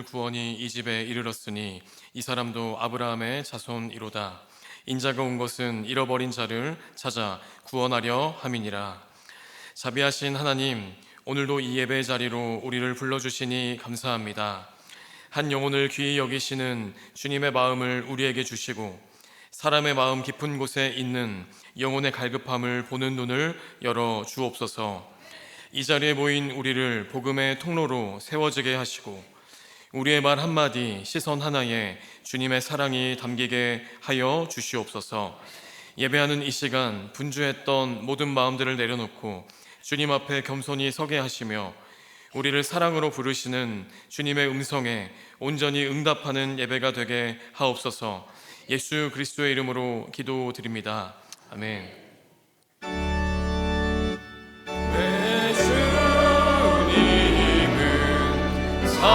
오늘 구원이 이 집에 이르렀으니 이 사람도 아브라함의 자손이로다. 인자가 온 것은 잃어버린 자를 찾아 구원하려 함이니라. 자비하신 하나님, 오늘도 이 예배 자리로 우리를 불러주시니 감사합니다. 한 영혼을 귀히 여기시는 주님의 마음을 우리에게 주시고 사람의 마음 깊은 곳에 있는 영혼의 갈급함을 보는 눈을 열어 주옵소서. 이 자리에 모인 우리를 복음의 통로로 세워지게 하시고 우리의 말 한마디, 시선 하나에 주님의 사랑이 담기게 하여 주시옵소서. 예배하는 이 시간 분주했던 모든 마음들을 내려놓고 주님 앞에 겸손히 서게 하시며 우리를 사랑으로 부르시는 주님의 음성에 온전히 응답하는 예배가 되게 하옵소서. 예수 그리스도의 이름으로 기도드립니다. 아멘. 내 주님은 살아계셔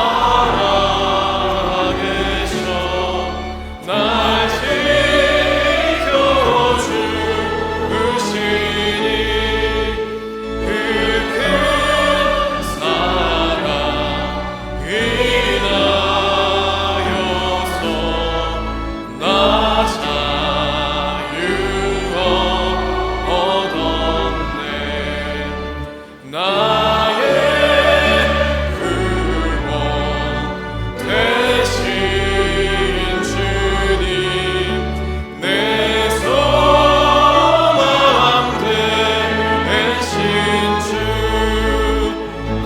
날 지켜주시니 그 큰 사랑 인하여서 나 자유 얻었네. 나의 구원 되신 주님, 내 소망 되신 주,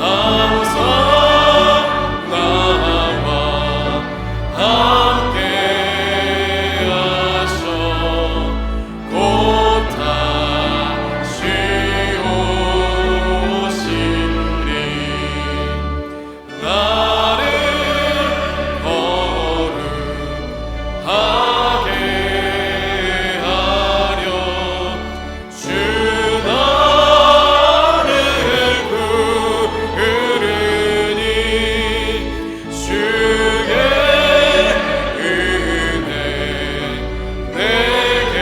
항상 나와 함께 하셔 곧 다시 오시리. 나를 거룩하게 하려 주 나를 부르니 주의 은혜 내게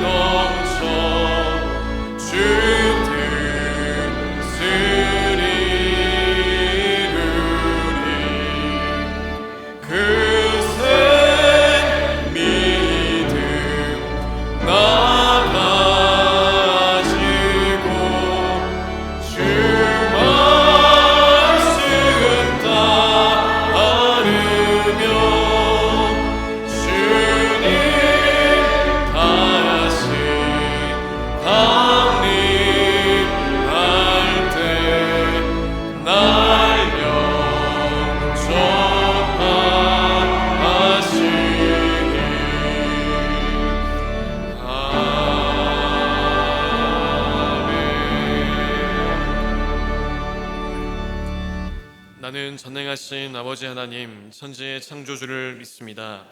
넘쳐 주 뜻을 이루리. 그새 믿음 나 가지고 주 말씀 따르며 주님 다시 강림할 때 날 영접하시니. 아멘. 나는 전능하신 아버지 하나님, 천지의 창조주를 믿습니다.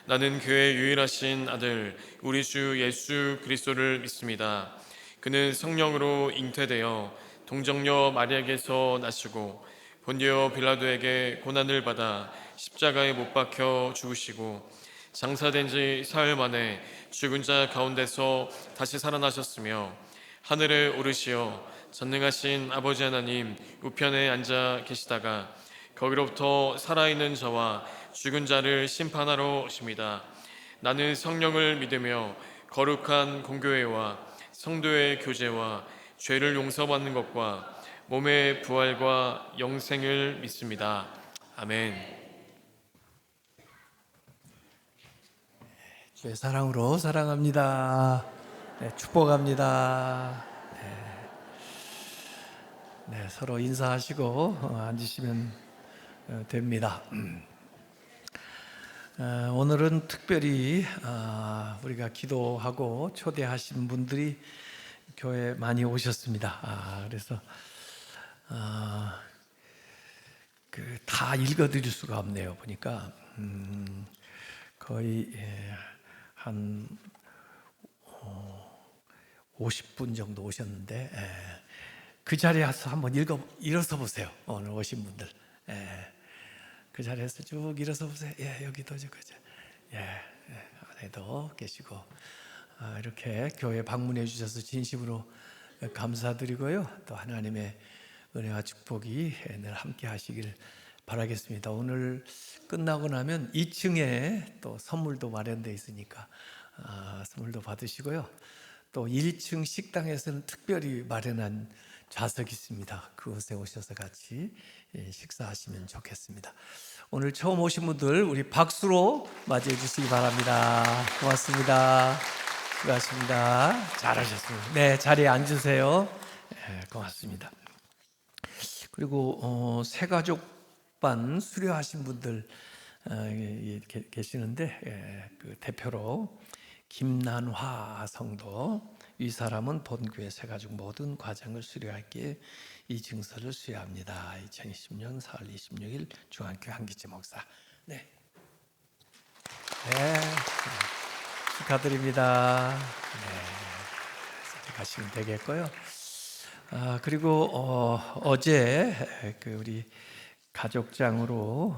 나는 그의 유일하신 아들 우리 주 예수 그리스도를 믿습니다. 그는 성령으로 잉태되어 동정녀 마리아에게서 나시고 본디오 빌라도에게 고난을 받아 십자가에 못 박혀 죽으시고 장사된 지 사흘 만에 죽은 자 가운데서 다시 살아나셨으며 하늘에 오르시어 전능하신 아버지 하나님 우편에 앉아 계시다가 거기로부터 살아있는 자와 죽은 자를 심판하러 오십니다. 나는 성령을 믿으며 거룩한 공교회와 성도의 교제와 죄를 용서받는 것과 몸의 부활과 영생을 믿습니다. 아멘. 주의 사랑으로 사랑합니다. 네, 축복합니다. 네, 서로 인사하시고 앉으시면 됩니다. 오늘은 특별히 우리가 기도하고 초대하신 분들이 교회에 많이 오셨습니다. 그래서 다 읽어드릴 수가 없네요. 보니까 거의 한 50분 정도 오셨는데 그 자리에서 한번 일어서 보세요. 오늘 오신 분들 그 자리에서 쭉 일어서 보세요. 여기도 저거죠. 안에도 계시고 이렇게 교회 방문해 주셔서 진심으로 감사드리고요. 또 하나님의 은혜와 축복이 늘 함께 하시길 바라겠습니다. 오늘 끝나고 나면 2층에 또 선물도 마련되어 있으니까 선물도 받으시고요. 또 1층 식당에서는 특별히 마련한 좌석이 있습니다. 그곳에 오셔서 같이 식사하시면 좋겠습니다. 오늘 처음 오신 분들 우리 박수로 맞이해 주시기 바랍니다. 고맙습니다. 수고하십니다. 잘하셨습니다. 네, 자리에 앉으세요. 고맙습니다. 그리고 새가족반 수료하신 분들 계시는데 그 대표로 김난화 성도, 이 사람은 본교회 새가족 모든 과정을 수료할게 이 증서를 수여합니다. 2020년 4월 26일 중앙교회 한기재 목사. 네, 축하드립니다. 네, 가시면 되겠고요. 그리고 어제 그 우리 가족장으로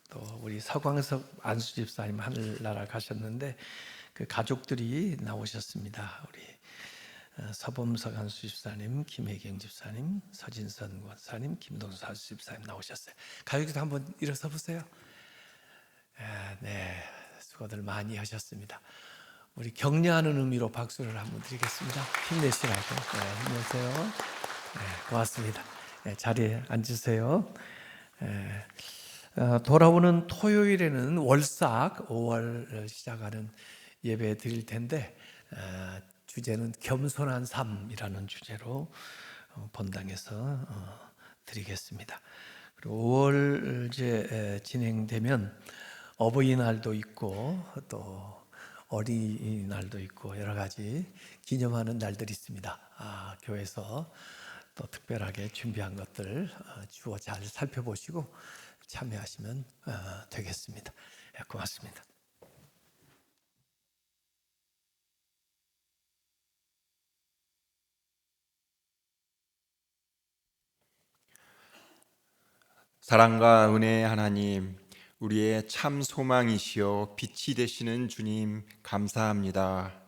또 우리 서광석 안수집사님 하늘나라 가셨는데 그 가족들이 나오셨습니다. 우리 서범석 안수집사님, 김혜경 집사님, 서진선 권사님, 김동수 안수집사님 나오셨어요. 가족들 한번 일어서 보세요. 네, 수고들 많이 하셨습니다. 우리 격려하는 의미로 박수를 한번 드리겠습니다. 힘내시라고. 힘내세요. 고맙습니다. 자리에 앉으세요. 돌아오는 토요일에는 월삭 5월 시작하는 예배 드릴 텐데 주제는 겸손한 삶이라는 주제로 본당에서 드리겠습니다. 그리고 5월 이제 진행되면 어버이날도 있고 또 어린이날도 있고 여러 가지 기념하는 날들이 있습니다. 교회에서 또 특별하게 준비한 것들 주어 잘 살펴보시고 참여하시면 되겠습니다. 고맙습니다. 사랑과 은혜의 하나님, 우리의 참 소망이시여 빛이 되시는 주님 감사합니다.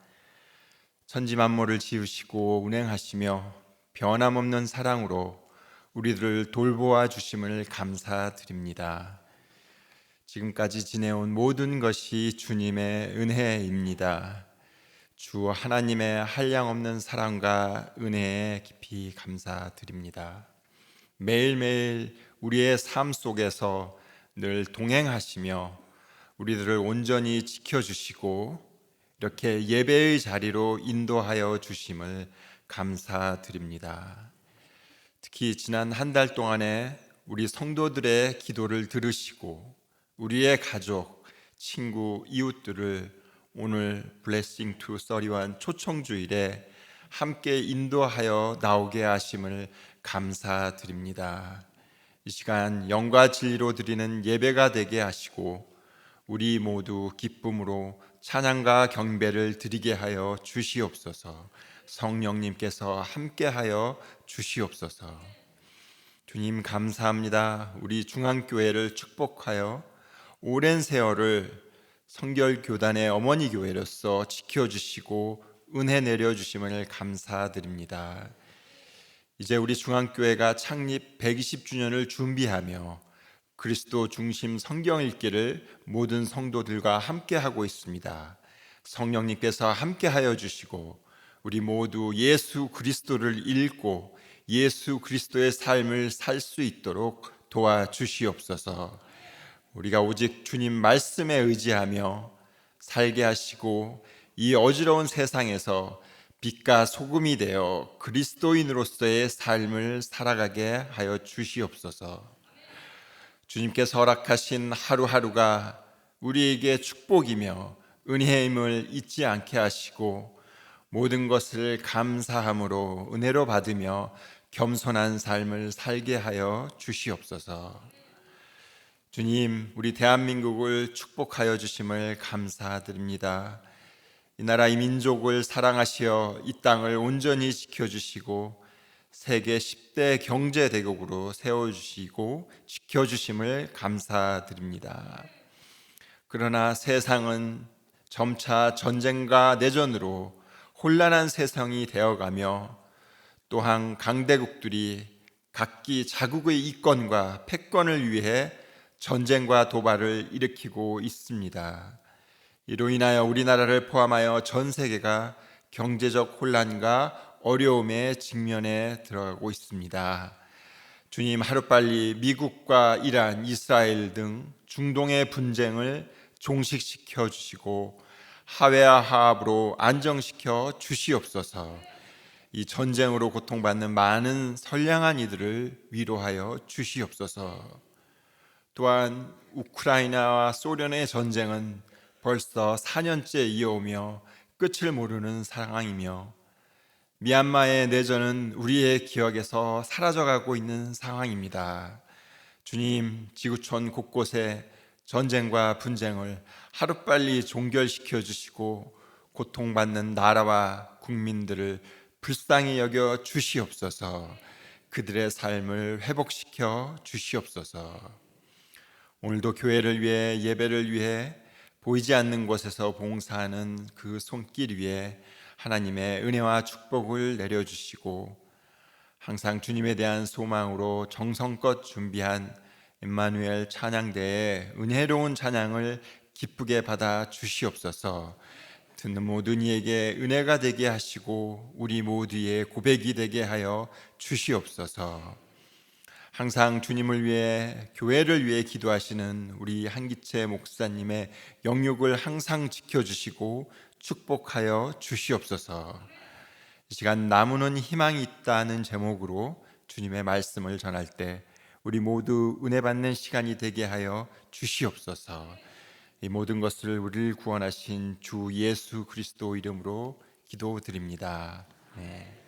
천지 만물을 지으시고 운행하시며 변함없는 사랑으로 우리들을 돌보아 주심을 감사드립니다. 지금까지 지내온 모든 것이 주님의 은혜입니다. 주 하나님의 한량없는 사랑과 은혜에 깊이 감사드립니다. 매일매일 우리의 삶 속에서 늘 동행하시며 우리들을 온전히 지켜주시고 이렇게 예배의 자리로 인도하여 주심을 감사드립니다. 특히 지난 한 달 동안에 우리 성도들의 기도를 들으시고 우리의 가족, 친구, 이웃들을 오늘 블레싱 투 31 초청주일에 함께 인도하여 나오게 하심을 감사드립니다. 이 시간 영과 진리로 드리는 예배가 되게 하시고 우리 모두 기쁨으로 찬양과 경배를 드리게 하여 주시옵소서. 성령님께서 함께하여 주시옵소서. 주님 감사합니다. 우리 중앙교회를 축복하여 오랜 세월을 성결교단의 어머니 교회로서 지켜주시고 은혜 내려주심을 감사드립니다. 이제 우리 중앙교회가 창립 120주년을 준비하며 그리스도 중심 성경 읽기를 모든 성도들과 함께 하고 있습니다. 성령님께서 함께 하여 주시고 우리 모두 예수 그리스도를 읽고 예수 그리스도의 삶을 살 수 있도록 도와주시옵소서. 우리가 오직 주님 말씀에 의지하며 살게 하시고 이 어지러운 세상에서 빛과 소금이 되어 그리스도인으로서의 삶을 살아가게 하여 주시옵소서. 주님께서 허락하신 하루하루가 우리에게 축복이며 은혜임을 잊지 않게 하시고 모든 것을 감사함으로 은혜로 받으며 겸손한 삶을 살게 하여 주시옵소서. 주님, 우리 대한민국을 축복하여 주심을 감사드립니다. 이 나라 이 민족을 사랑하시어 이 땅을 온전히 지켜주시고 세계 10대 경제대국으로 세워주시고 지켜주심을 감사드립니다. 그러나 세상은 점차 전쟁과 내전으로 혼란한 세상이 되어가며 또한 강대국들이 각기 자국의 이권과 패권을 위해 전쟁과 도발을 일으키고 있습니다. 이로 인하여 우리나라를 포함하여 전 세계가 경제적 혼란과 어려움에 직면해 들어가고 있습니다. 주님, 하루빨리 미국과 이란, 이스라엘 등 중동의 분쟁을 종식시켜 주시고 하회와 화합으로 안정시켜 주시옵소서. 이 전쟁으로 고통받는 많은 선량한 이들을 위로하여 주시옵소서. 또한 우크라이나와 소련의 전쟁은 벌써 4년째 이어오며 끝을 모르는 상황이며 미얀마의 내전은 우리의 기억에서 사라져가고 있는 상황입니다. 주님, 지구촌 곳곳에 전쟁과 분쟁을 하루빨리 종결시켜 주시고 고통받는 나라와 국민들을 불쌍히 여겨 주시옵소서. 그들의 삶을 회복시켜 주시옵소서. 오늘도 교회를 위해, 예배를 위해 보이지 않는 곳에서 봉사하는 그 손길 위에 하나님의 은혜와 축복을 내려주시고 항상 주님에 대한 소망으로 정성껏 준비한 임마누엘 찬양대의 은혜로운 찬양을 기쁘게 받아 주시옵소서. 듣는 모든 이에게 은혜가 되게 하시고 우리 모두의 고백이 되게 하여 주시옵소서. 항상 주님을 위해, 교회를 위해 기도하시는 우리 한기채 목사님의 영육을 항상 지켜주시고 축복하여 주시옵소서. 이 시간 나무는 희망이 있다는 제목으로 주님의 말씀을 전할 때 우리 모두 은혜 받는 시간이 되게 하여 주시옵소서. 이 모든 것을 우리를 구원하신 주 예수 그리스도 이름으로 기도드립니다. 네.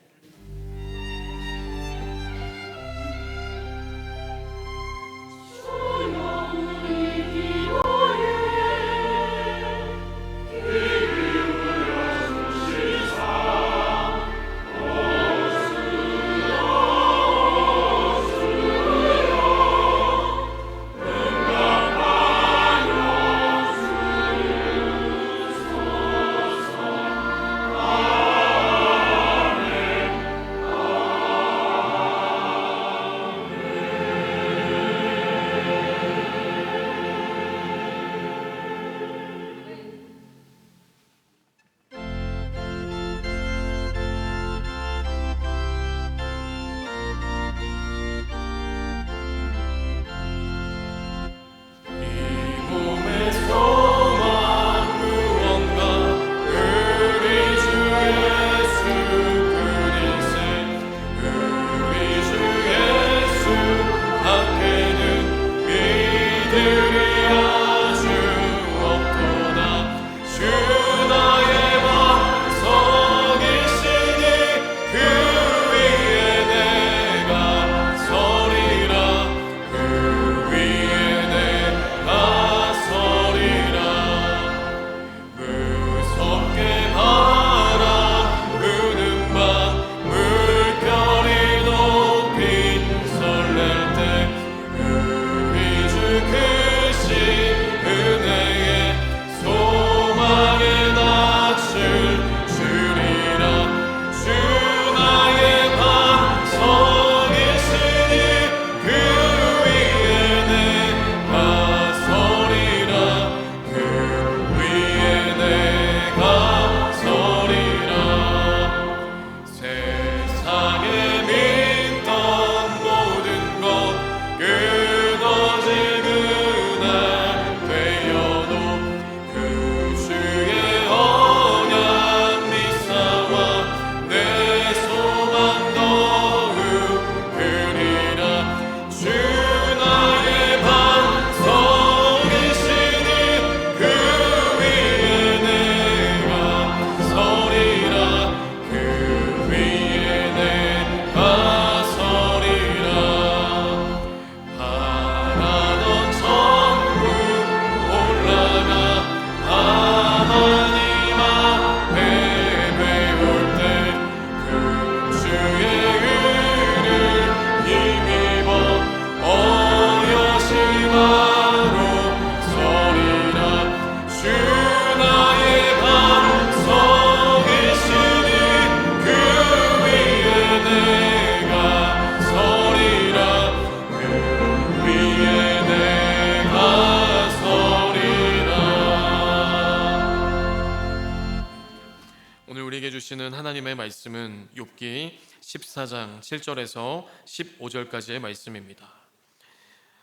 주시는 하나님의 말씀은 욥기 14장 7절에서 15절까지의 말씀입니다.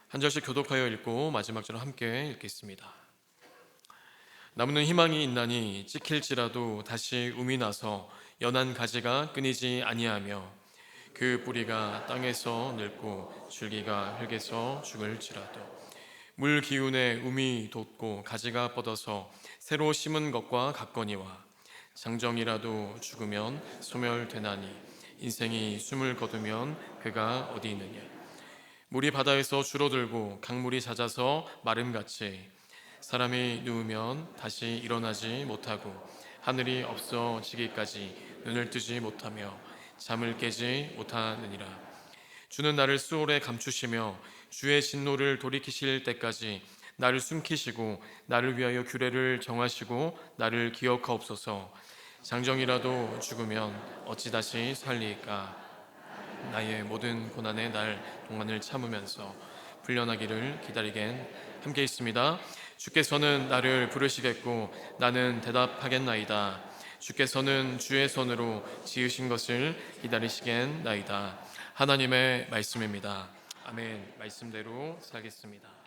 한 절씩 교독하여 읽고 마지막 절을 함께 읽겠습니다. 나무는 희망이 있나니 찍힐지라도 다시 움이 나서 연한 가지가 끊이지 아니하며 그 뿌리가 땅에서 늙고 줄기가 흙에서 죽을지라도 물 기운에 움이 돋고 가지가 뻗어서 새로 심은 것과 같거니와 장정이라도 죽으면 소멸되나니 인생이 숨을 거두면 그가 어디 있느냐. 물이 바다에서 줄어들고 강물이 잦아서 마름같이 사람이 누우면 다시 일어나지 못하고 하늘이 없어지기까지 눈을 뜨지 못하며 잠을 깨지 못하느니라. 주는 나를 수월에 감추시며 주의 진노를 돌이키실 때까지 나를 숨기시고 나를 위하여 규례를 정하시고 나를 기억하옵소서. 장정이라도 죽으면 어찌 다시 살리까. 나의 모든 고난의 날 동안을 참으면서 풀려나기를 기다리겐. 함께 있습니다. 주께서는 나를 부르시겠고 나는 대답하겠나이다. 주께서는 주의 손으로 지으신 것을 기다리시겠나이다. 하나님의 말씀입니다. 아멘. 말씀대로 살겠습니다.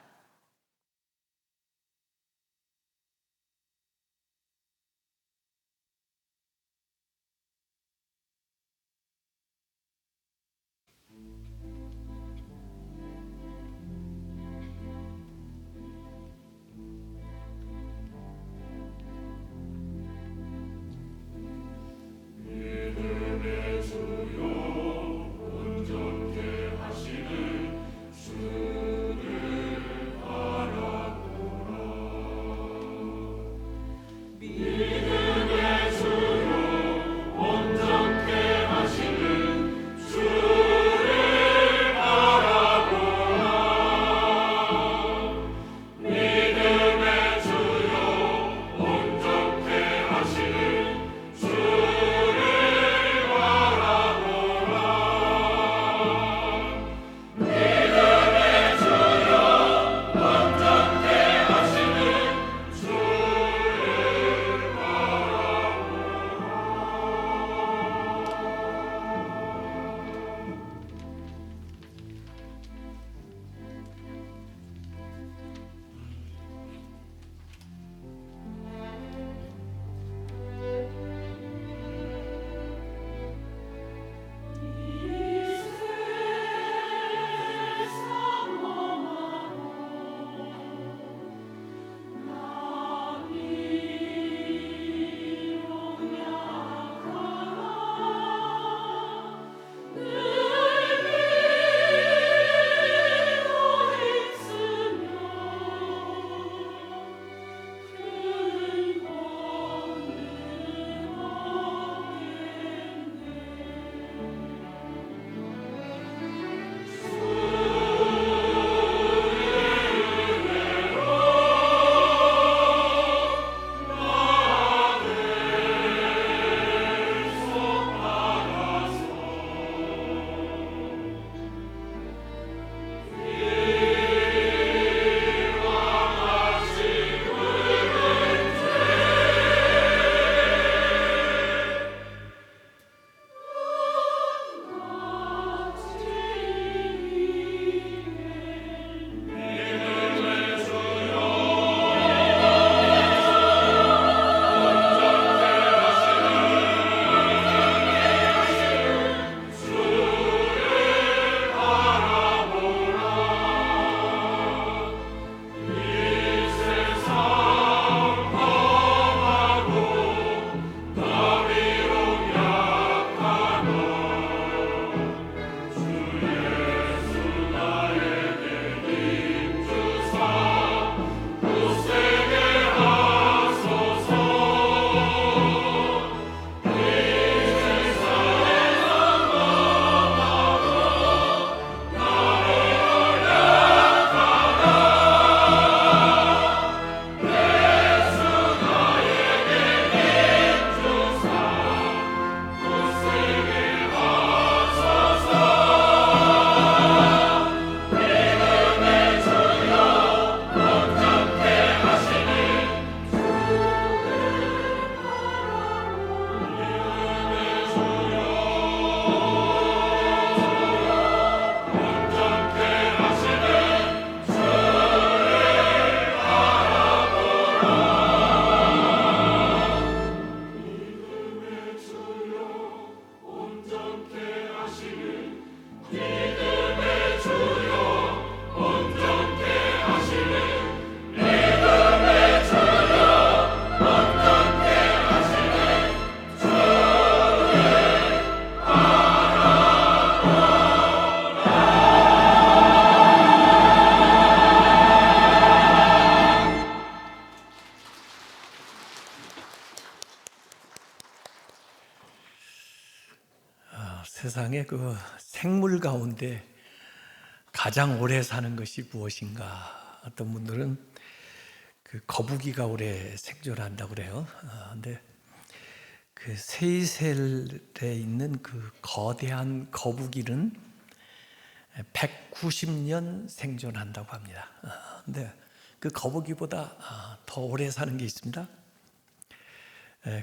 세상에 그 생물 가운데 가장 오래 사는 것이 무엇인가? 어떤 분들은 그 거북이가 오래 생존한다고 그래요. 근데 그 세이셀에 있는 그 거대한 거북이는 190년 생존한다고 합니다. 근데 그 거북이보다 더 오래 사는 게 있습니다.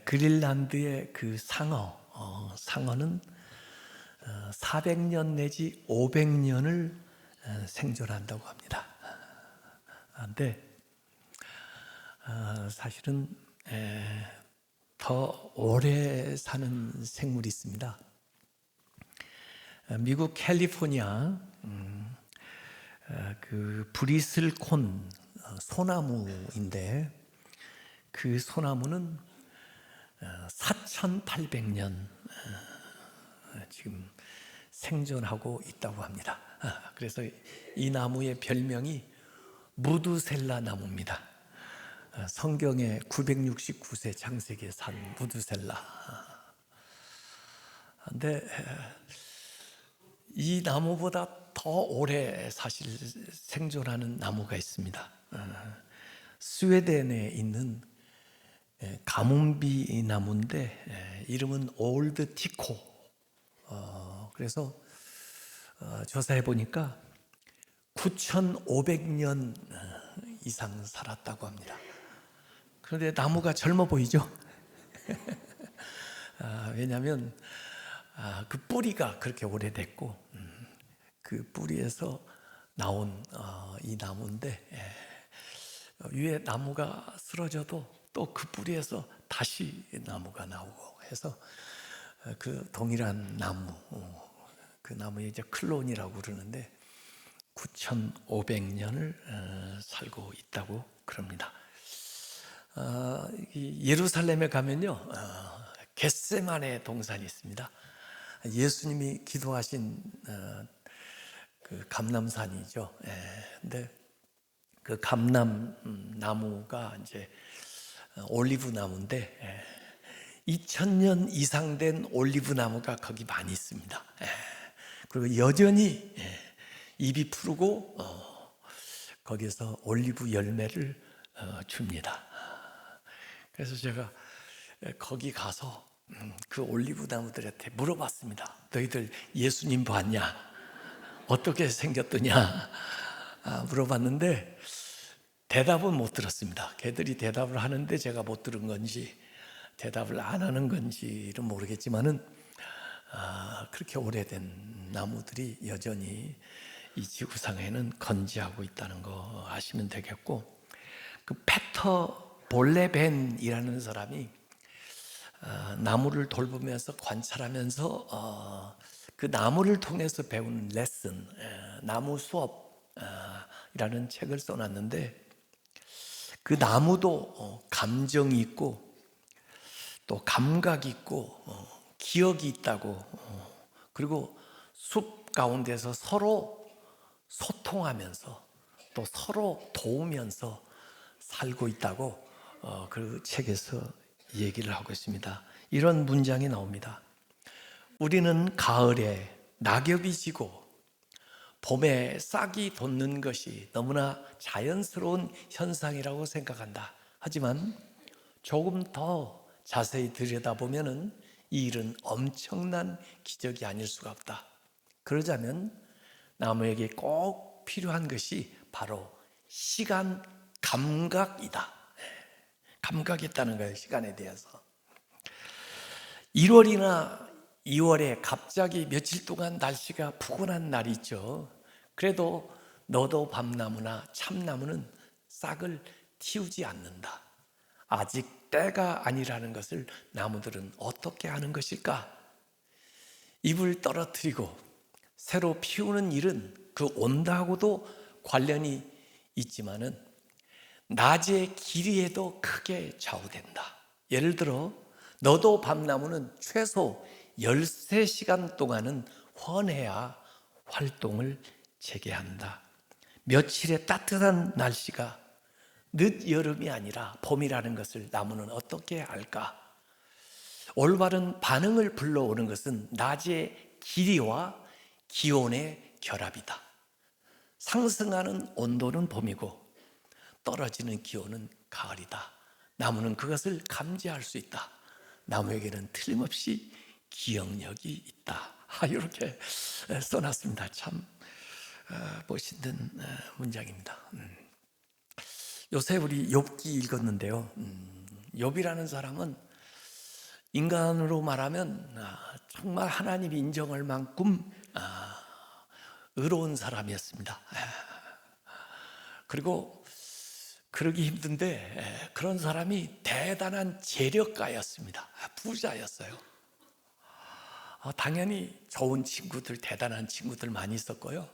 그린란드의 그 상어는 400년 내지 500년을 생존한다고 합니다. 근데 사실은 더 오래 사는 생물이 있습니다. 미국 캘리포니아 그 브리슬콘 소나무인데 그 소나무는 4,800년 지금 생존하고 있다고 합니다. 그래서 이 나무의 별명이 무두셀라 나무입니다. 성경에 969세 창세기에 산 무두셀라. 근데 이 나무보다 더 오래 사실 생존하는 나무가 있습니다. 스웨덴에 있는 가뭄비 나무인데 이름은 올드 티코. 그래서 조사해 보니까 9,500년 이상 살았다고 합니다. 그런데 나무가 젊어 보이죠? 왜냐하면 그 뿌리가 그렇게 오래됐고 그 뿌리에서 나온 이 나무인데 위에 나무가 쓰러져도 또 그 뿌리에서 다시 나무가 나오고 해서 그 동일한 나무, 그 나무에 이제 클론이라고 그러는데 9,500년을 살고 있다고 그럽니다. 예루살렘에 가면요, 겟세마네 동산이 있습니다. 예수님이 기도하신 그 감람산이죠. 근데 그 감람 나무가 이제 올리브 나무인데 2,000년 이상 된 올리브 나무가 거기 많이 있습니다. 그리고 여전히 잎이 푸르고 거기서 올리브 열매를 줍니다. 그래서 제가 거기 가서 그 올리브 나무들한테 물어봤습니다. 너희들 예수님 봤냐? 어떻게 생겼더냐? 물어봤는데 대답은 못 들었습니다. 걔들이 대답을 하는데 제가 못 들은 건지 대답을 안 하는 건지는 모르겠지만은 그렇게 오래된 나무들이 여전히 이 지구상에는 건재하고 있다는 거 아시면 되겠고, 그 페터 볼레벤이라는 사람이 나무를 돌보면서 관찰하면서 그 나무를 통해서 배우는 레슨, 나무 수업이라는 책을 써놨는데, 그 나무도 감정이 있고 또 감각이 있고 기억이 있다고, 그리고 숲 가운데서 서로 소통하면서 또 서로 도우면서 살고 있다고 그 책에서 얘기를 하고 있습니다. 이런 문장이 나옵니다. 우리는 가을에 낙엽이 지고 봄에 싹이 돋는 것이 너무나 자연스러운 현상이라고 생각한다. 하지만 조금 더 자세히 들여다보면 이 일은 엄청난 기적이 아닐 수가 없다. 그러자면 나무에게 꼭 필요한 것이 바로 시간 감각이다. 감각이 있다는 거예요, 시간에 대해서. 1월이나 2월에 갑자기 며칠 동안 날씨가 푸근한 날이 있죠. 그래도 너도 밤나무나 참나무는 싹을 틔우지 않는다. 아직 때가 아니라는 것을 나무들은 어떻게 아는 것일까? 잎을 떨어뜨리고 새로 피우는 일은 그 온도하고도 관련이 있지만은 낮의 길이에도 크게 좌우된다. 예를 들어 너도 밤나무는 최소 13시간 동안은 환해야 활동을 재개한다. 며칠의 따뜻한 날씨가 늦여름이 아니라 봄이라는 것을 나무는 어떻게 알까? 올바른 반응을 불러오는 것은 낮의 길이와 기온의 결합이다. 상승하는 온도는 봄이고 떨어지는 기온은 가을이다. 나무는 그것을 감지할 수 있다. 나무에게는 틀림없이 기억력이 있다. 이렇게 써놨습니다. 참 멋있는 문장입니다. 요새 우리 욥기 읽었는데요. 욥이라는 사람은 인간으로 말하면 정말 하나님이 인정할 만큼 의로운 사람이었습니다. 그리고 그러기 힘든데 그런 사람이 대단한 재력가였습니다. 부자였어요. 당연히 좋은 친구들, 대단한 친구들 많이 있었고요.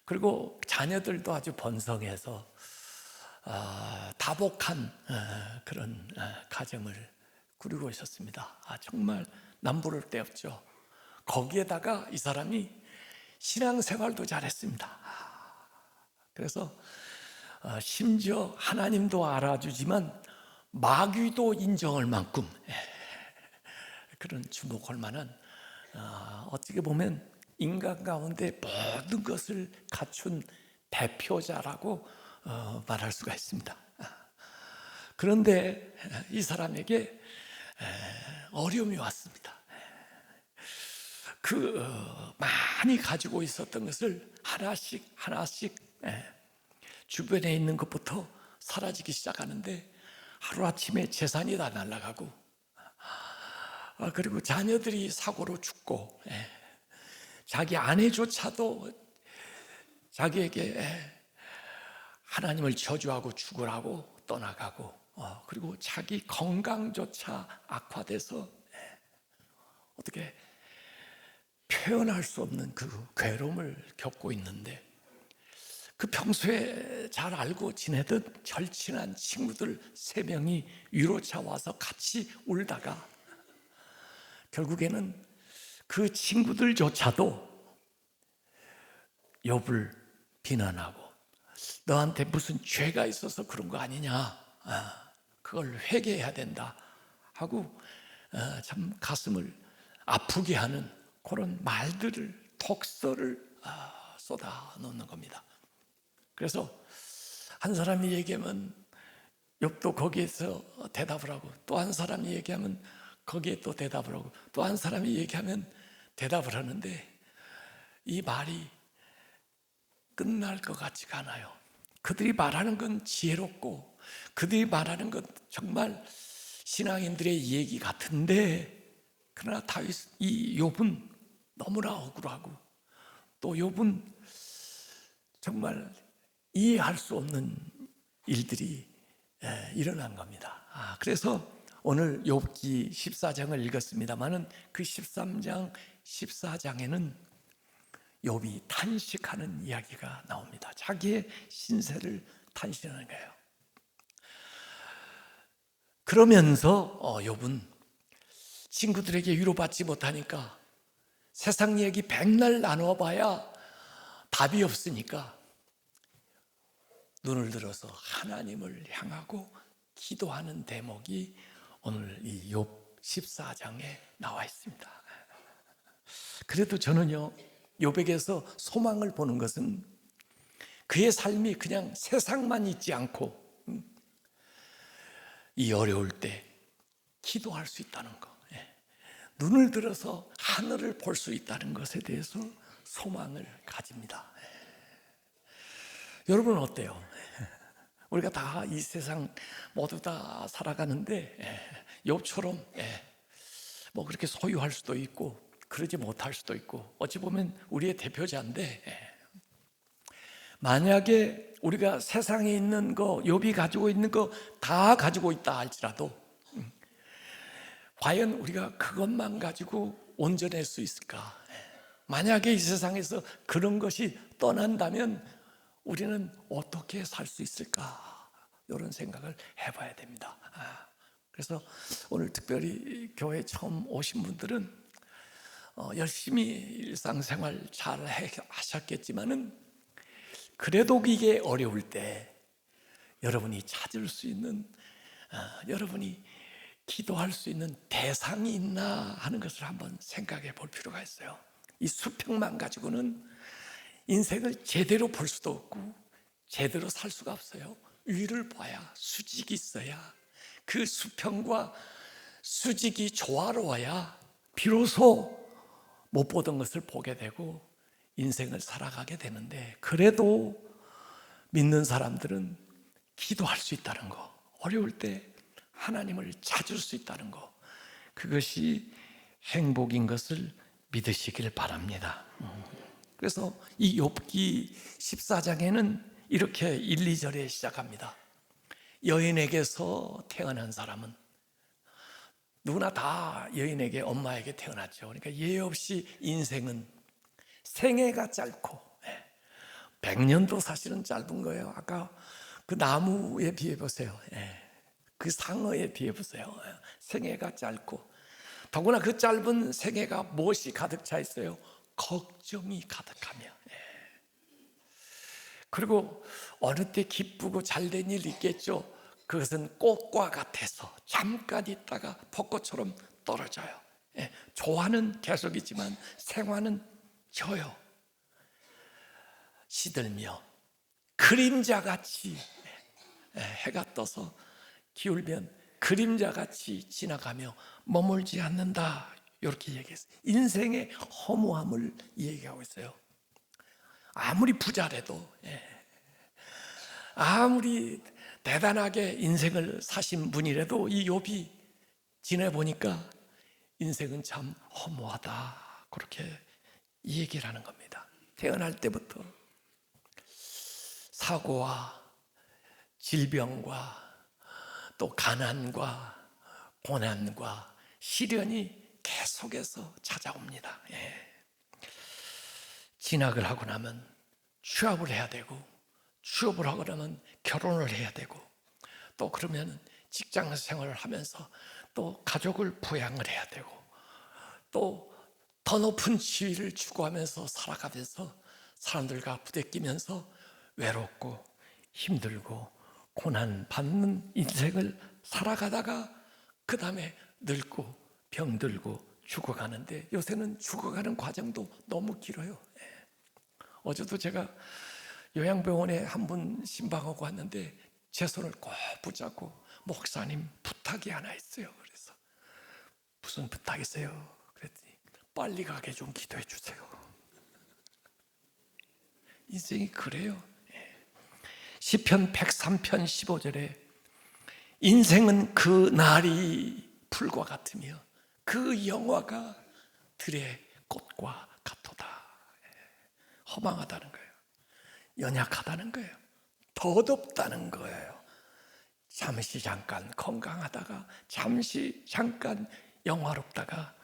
그리고 자녀들도 아주 번성해서 다복한 그런 가정을 꾸리고 있었습니다. 정말 남부를 데 없죠. 거기에다가 이 사람이 신앙생활도 잘했습니다. 그래서 심지어 하나님도 알아주지만 마귀도 인정할 만큼 그런 주목할 만한, 어떻게 보면 인간 가운데 모든 것을 갖춘 대표자라고 말할 수가 있습니다. 그런데 이 사람에게 어려움이 왔습니다. 많이 가지고 있었던 것을 하나씩 주변에 있는 것부터 사라지기 시작하는데 하루아침에 재산이 다 날아가고, 그리고 자녀들이 사고로 죽고, 자기 아내조차도 자기에게 하나님을 저주하고 죽으라고 떠나가고, 그리고 자기 건강조차 악화돼서 어떻게 표현할 수 없는 그 괴로움을 겪고 있는데, 그 평소에 잘 알고 지내던 절친한 친구들 3명이 위로차 와서 같이 울다가 결국에는 그 친구들조차도 욥을 비난하고, 너한테 무슨 죄가 있어서 그런 거 아니냐, 그걸 회개해야 된다 하고 참 가슴을 아프게 하는 그런 말들을, 독설을 쏟아 놓는 겁니다. 그래서 한 사람이 얘기하면 욥도 거기에서 대답을 하고, 또 한 사람이 얘기하면 거기에 또 대답을 하고, 또 한 사람이 얘기하면 대답을 하는데 이 말이 끝날 것 같지가 않아요. 그들이 말하는 건 지혜롭고 그들이 말하는 건 정말 신앙인들의 얘기 같은데, 그러나 이 욥은 너무나 억울하고, 또 욥은 정말 이해할 수 없는 일들이 일어난 겁니다. 그래서 오늘 욥기 14장을 읽었습니다마는 그 13장, 14장에는 욥이 탄식하는 이야기가 나옵니다. 자기의 신세를 탄식하는 거예요. 그러면서 욥은 친구들에게 위로받지 못하니까 세상 얘기 백날 나눠봐야 답이 없으니까 눈을 들어서 하나님을 향하고 기도하는 대목이 오늘 이 욥 14장에 나와 있습니다. 그래도 저는요, 욥에게서 소망을 보는 것은 그의 삶이 그냥 세상만 있지 않고 이 어려울 때 기도할 수 있다는 것, 눈을 들어서 하늘을 볼 수 있다는 것에 대해서 소망을 가집니다. 여러분은 어때요? 우리가 다 이 세상 모두 다 살아가는데 욥처럼 뭐 그렇게 소유할 수도 있고 그러지 못할 수도 있고, 어찌 보면 우리의 대표자인데, 만약에 우리가 세상에 있는 거, 욥이 가지고 있는 거 다 가지고 있다 할지라도 과연 우리가 그것만 가지고 온전할 수 있을까? 만약에 이 세상에서 그런 것이 떠난다면 우리는 어떻게 살 수 있을까? 이런 생각을 해봐야 됩니다. 그래서 오늘 특별히 교회 처음 오신 분들은 열심히 일상생활 잘 하셨겠지만은 그래도 이게 어려울 때 여러분이 찾을 수 있는, 여러분이 기도할 수 있는 대상이 있나 하는 것을 한번 생각해 볼 필요가 있어요. 이 수평만 가지고는 인생을 제대로 볼 수도 없고 제대로 살 수가 없어요. 위를 봐야, 수직이 있어야, 그 수평과 수직이 조화로워야 비로소 못 보던 것을 보게 되고 인생을 살아가게 되는데, 그래도 믿는 사람들은 기도할 수 있다는 거, 어려울 때 하나님을 찾을 수 있다는 거, 그것이 행복인 것을 믿으시길 바랍니다. 그래서 이 욥기 14장에는 이렇게 1, 2절에 시작합니다. 여인에게서 태어난 사람은, 누구나 다 여인에게, 엄마에게 태어났죠. 그러니까 예외 없이 인생은 생애가 짧고 100년도 사실은 짧은 거예요. 아까 그 나무에 비해 보세요. 그 상어에 비해 보세요. 생애가 짧고, 더구나 그 짧은 생애가 무엇이 가득 차 있어요? 걱정이 가득하며. 그리고 어느 때 기쁘고 잘된 일 있겠죠. 그것은 꽃과 같아서 잠깐 있다가 벚꽃처럼 떨어져요. 조화는 계속이지만 생화는 져요. 시들며 그림자같이, 해가 떠서 기울면 그림자같이 지나가며 머물지 않는다, 이렇게 얘기했어요. 인생의 허무함을 얘기하고 있어요. 아무리 부자라도, 아무리 대단하게 인생을 사신 분이라도 이 욥이 지내보니까 인생은 참 허무하다, 그렇게 얘기를 하는 겁니다. 태어날 때부터 사고와 질병과 또 가난과 고난과 시련이 계속해서 찾아옵니다. 진학을 하고 나면 취업을 해야 되고, 취업을 하고 나면 결혼을 해야 되고, 또 그러면 직장 생활을 하면서 또 가족을 부양을 해야 되고, 또 더 높은 지위를 추구하면서 살아가면서 사람들과 부대끼면서 외롭고 힘들고 고난 받는 인생을 살아가다가 그 다음에 늙고 병들고 죽어가는데, 요새는 죽어가는 과정도 너무 길어요. 어제도 제가 요양병원에 한 분 신방하고 왔는데 제 손을 꼭 붙잡고, 목사님 부탁이 하나 있어요. 그래서 무슨 부탁이세요? 그랬더니 빨리 가게 좀 기도해 주세요. 인생이 그래요. 시편 103편 15절에 인생은 그 날이 풀과 같으며 그 영화가 들의 꽃과 같도다. 허망하다는 거예요. 연약하다는 거예요. 더덥다는 거예요. 잠시 잠깐 건강하다가 잠시 잠깐 영화롭다가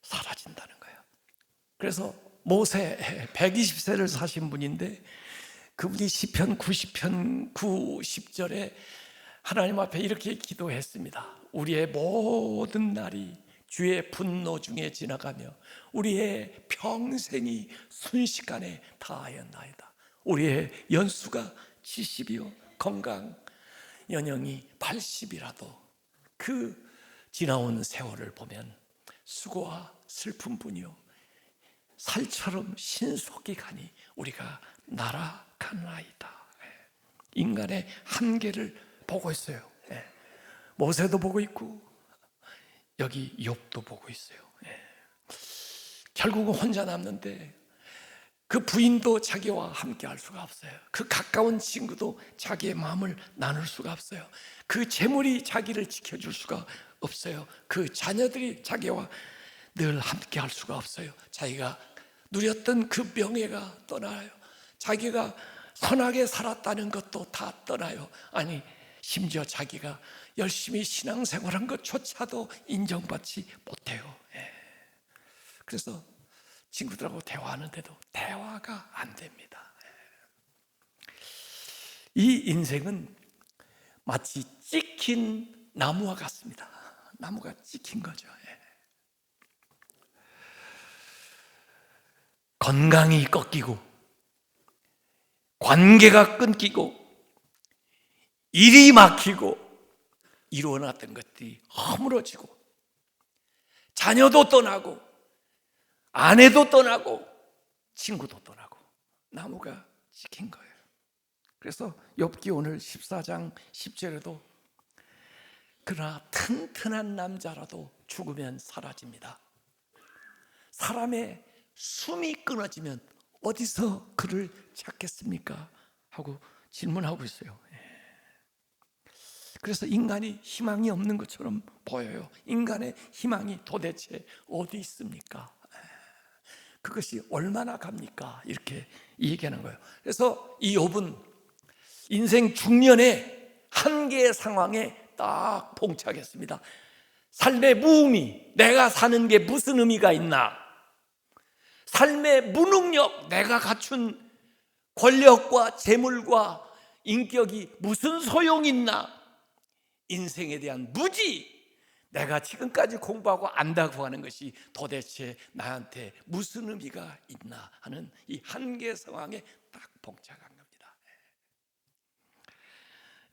사라진다는 거예요. 그래서 모세 120세를 사신 분인데, 그분이 시편 90편 9, 10절에 하나님 앞에 이렇게 기도했습니다. 우리의 모든 날이 주의 분노 중에 지나가며 우리의 평생이 순식간에 다하였나이다. 우리의 연수가 70이요 건강 연령이 80이라도 그 지나온 세월을 보면 수고와 슬픔뿐이요 살처럼 신속히 가니 우리가 날아가나이다. 인간의 한계를 보고 있어요. 모세도 보고 있고 여기 욥도 보고 있어요. 결국은 혼자 남는데 그 부인도 자기와 함께 할 수가 없어요. 그 가까운 친구도 자기의 마음을 나눌 수가 없어요. 그 재물이 자기를 지켜줄 수가 없어요. 그 자녀들이 자기와 늘 함께 할 수가 없어요. 자기가 누렸던 그 명예가 떠나요. 자기가 선하게 살았다는 것도 다 떠나요. 아니 심지어 자기가 열심히 신앙생활한 것조차도 인정받지 못해요. 그래서 친구들하고 대화하는데도 대화가 안 됩니다. 이 인생은 마치 찍힌 나무와 같습니다. 나무가 찍힌 거죠. 건강이 꺾이고 관계가 끊기고 일이 막히고 이루어놨던 것들이 허물어지고 자녀도 떠나고 아내도 떠나고 친구도 떠나고 나무가 지킨 거예요. 그래서 욥기 오늘 14장 10절에도 그러나 튼튼한 남자라도 죽으면 사라집니다. 사람의 숨이 끊어지면 어디서 그를 찾겠습니까? 하고 질문하고 있어요. 그래서 인간이 희망이 없는 것처럼 보여요. 인간의 희망이 도대체 어디 있습니까? 그것이 얼마나 갑니까? 이렇게 얘기하는 거예요. 그래서 이 욥은 인생 중년의 한계의 상황에 딱 봉착했습니다. 삶의 무의미, 내가 사는 게 무슨 의미가 있나? 삶의 무능력, 내가 갖춘 권력과 재물과 인격이 무슨 소용이 있나? 인생에 대한 무지, 내가 지금까지 공부하고 안다고 하는 것이 도대체 나한테 무슨 의미가 있나 하는 이 한계 상황에 딱 봉착한 겁니다.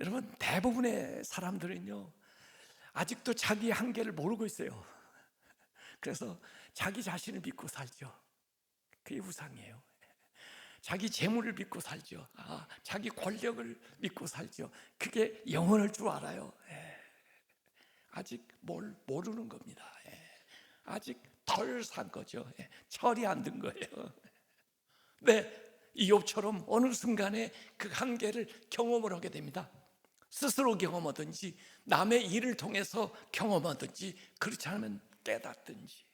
여러분, 대부분의 사람들은요 아직도 자기 한계를 모르고 있어요. 그래서 자기 자신을 믿고 살죠. 그게 우상이에요. 자기 재물을 믿고 살죠. 자기 권력을 믿고 살죠. 그게 영원할 줄 알아요. 아직 뭘 모르는 겁니다. 아직 덜 산 거죠. 철이 안 든 거예요. 네, 이 욥처럼 어느 순간에 그 한계를 경험을 하게 됩니다. 스스로 경험하든지 남의 일을 통해서 경험하든지 그렇지 않으면 깨닫든지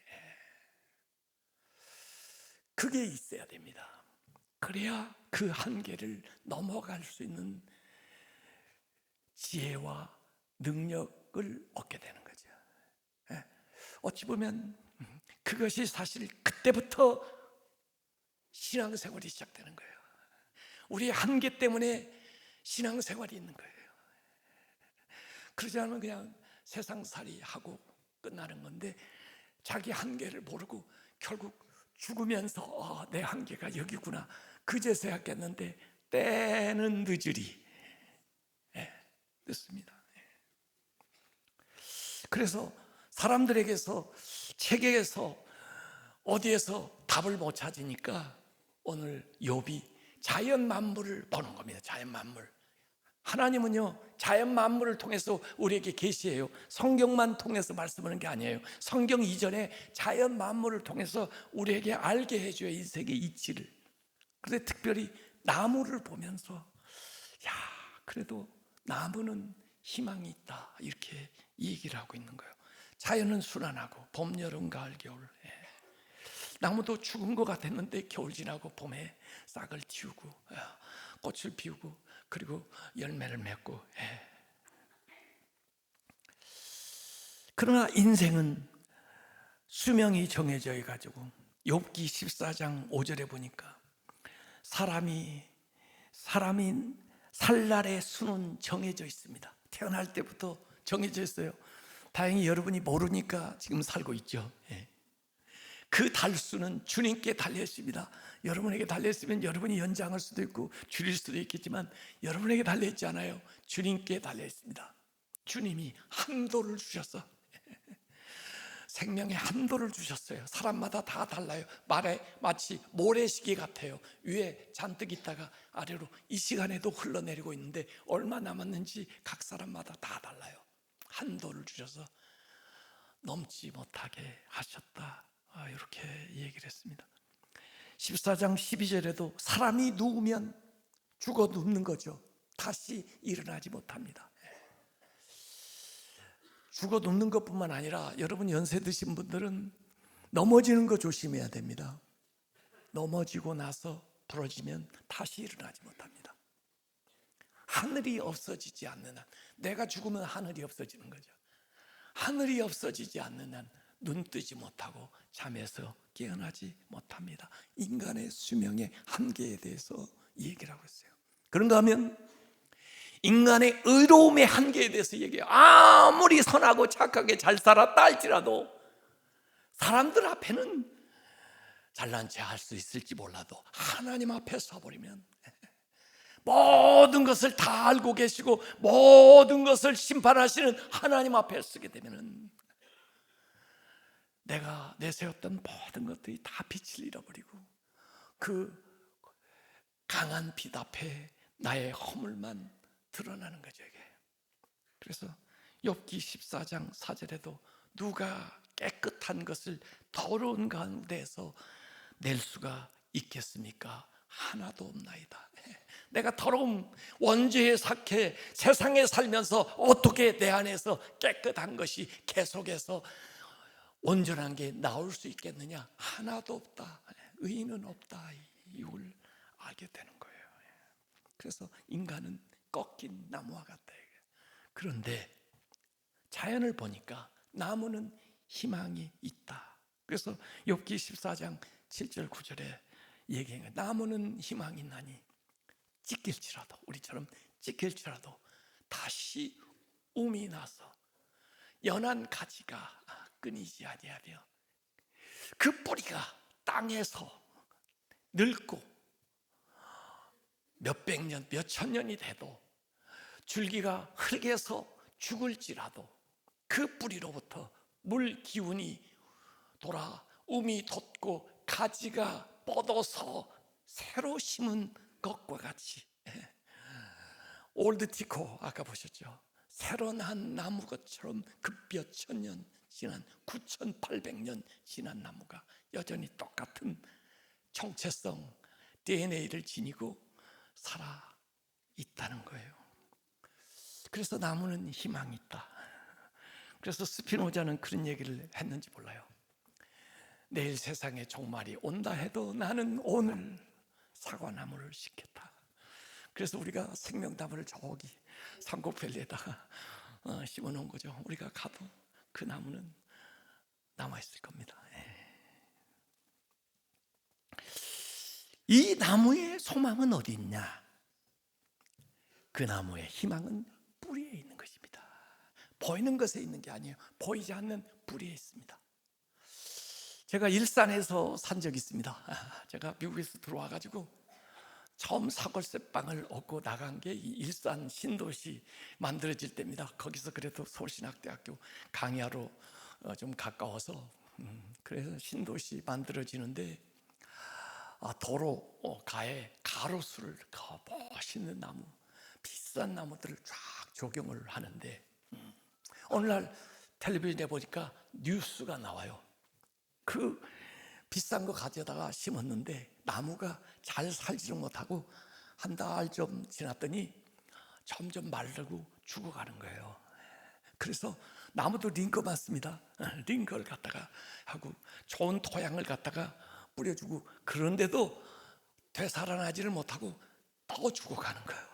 그게 있어야 됩니다. 그래야 그 한계를 넘어갈 수 있는 지혜와 능력을 얻게 되는 거죠. 어찌 보면 그것이 사실 그때부터 신앙생활이 시작되는 거예요. 우리의 한계 때문에 신앙생활이 있는 거예요. 그러지 않으면 그냥 세상살이 하고 끝나는 건데 자기 한계를 모르고 결국 죽으면서 내 한계가 여기구나 그제서야 깼는데 때는 늦으리. 늦습니다. 그래서 사람들에게서 책에서 어디에서 답을 못 찾으니까 오늘 욥이 자연 만물을 보는 겁니다. 자연 만물. 하나님은요 자연 만물을 통해서 우리에게 계시해요. 성경만 통해서 말씀하는 게 아니에요. 성경 이전에 자연 만물을 통해서 우리에게 알게 해줘요. 인생의 이치를. 그런데 특별히 나무를 보면서 야 그래도 나무는 희망이 있다 이렇게 얘기를 하고 있는 거예요. 자연은 순환하고 봄, 여름, 가을, 겨울. 나무도 죽은 것 같았는데 겨울 지나고 봄에 싹을 틔우고 꽃을 피우고 그리고 열매를 맺고. 그러나 인생은 수명이 정해져 가지고 욥기 14장 5절에 보니까 사람이 살 날의 수는 정해져 있습니다. 태어날 때부터 정해져 있어요. 다행히 여러분이 모르니까 지금 살고 있죠. 그 달수는 주님께 달려있습니다. 여러분에게 달려있으면 여러분이 연장할 수도 있고 줄일 수도 있겠지만 여러분에게 달려있지 않아요. 주님께 달려있습니다. 주님이 한도를 주셨어. 생명의 한도를 주셨어요. 사람마다 다 달라요. 말에 마치 모래시계 같아요. 위에 잔뜩 있다가 아래로 이 시간에도 흘러내리고 있는데 얼마 남았는지 각 사람마다 다 달라요. 한도를 주셔서 넘지 못하게 하셨다. 이렇게 얘기를 했습니다. 14장 12절에도 사람이 누우면 죽어 눕는 거죠. 다시 일어나지 못합니다. 죽어 눕는 것뿐만 아니라 여러분 연세 드신 분들은 넘어지는 거 조심해야 됩니다. 넘어지고 나서 부러지면 다시 일어나지 못합니다. 하늘이 없어지지 않는 한, 내가 죽으면 하늘이 없어지는 거죠. 하늘이 없어지지 않는 한 눈 뜨지 못하고 잠에서 깨어나지 못합니다. 인간의 수명의 한계에 대해서 얘기를 하고 있어요. 그런가 하면 인간의 의로움의 한계에 대해서 얘기해요. 아무리 선하고 착하게 잘 살았다 할지라도 사람들 앞에는 잘난 체 할 수 있을지 몰라도 하나님 앞에 서버리면 모든 것을 다 알고 계시고 모든 것을 심판하시는 하나님 앞에 서게 되면 내가 내세웠던 모든 것들이 다 빛을 잃어버리고 그 강한 빛 앞에 나의 허물만 드러나는 거죠. 이게. 그래서 욥기 14장 4절에도 누가 깨끗한 것을 더러운 가운데에서 낼 수가 있겠습니까? 하나도 없나이다. 내가 더러운 원죄의 삭해 세상에 살면서 어떻게 내 안에서 깨끗한 것이 계속해서 온전한 게 나올 수 있겠느냐? 하나도 없다. 의인은 없다. 이걸 알게 되는 거예요. 그래서 인간은 꺾인 나무와 같다. 그런데 자연을 보니까 나무는 희망이 있다. 그래서 욥기 14장 7절 9절에 얘기한 거예요. 나무는 희망이 있나니 찢길지라도, 우리처럼 찢길지라도 다시 움이 나서 연한 가지가 끊이지 아니하며 그 뿌리가 땅에서 늙고 몇백 년, 몇천 년이 돼도 줄기가 흙에서 죽을지라도 그 뿌리로부터 물 기운이 돌아 움이 돋고 가지가 뻗어서 새로 심은 것과 같이, 올드 티코 아까 보셨죠? 새로 난 나무 것처럼 그 몇천 년 지난 9,800년 지난 나무가 여전히 똑같은 정체성 DNA를 지니고 살아 있다는 거예요. 그래서 나무는 희망이 있다. 그래서 스피노자는 그런 얘기를 했는지 몰라요. 내일 세상에 종말이 온다 해도 나는 오늘 사과나무를 심겠다. 그래서 우리가 생명나무를 저기 산고밸리에다가 심어놓은 거죠. 우리가 가도 그 나무는 남아있을 겁니다. 이 나무의 소망은 어디 있냐? 그 나무의 희망은 뿌리에 있는 것입니다. 보이는 것에 있는 게 아니에요. 보이지 않는 뿌리에 있습니다. 제가 일산에서 산 적이 있습니다. 제가 미국에서 들어와가지고 처음 사골세빵을 얻고 나간 게 이 일산 신도시 만들어질 때입니다. 거기서 그래도 서울신학대학교 강야로 좀 가까워서 그래서 신도시 만들어지는데 도로 가에 가로수를 멋있는 나무, 비싼 나무들을 쫙 조경을 하는데 오늘날 텔레비전에 보니까 뉴스가 나와요. 그 비싼 거 가져다가 심었는데 나무가 잘 살지를 못하고 한 달 좀 지났더니 점점 마르고 죽어가는 거예요. 그래서 나무도 링거 많습니다. 링거를 갖다가 하고 좋은 토양을 갖다가 뿌려주고 그런데도 되살아나지를 못하고 또 죽어가는 거예요.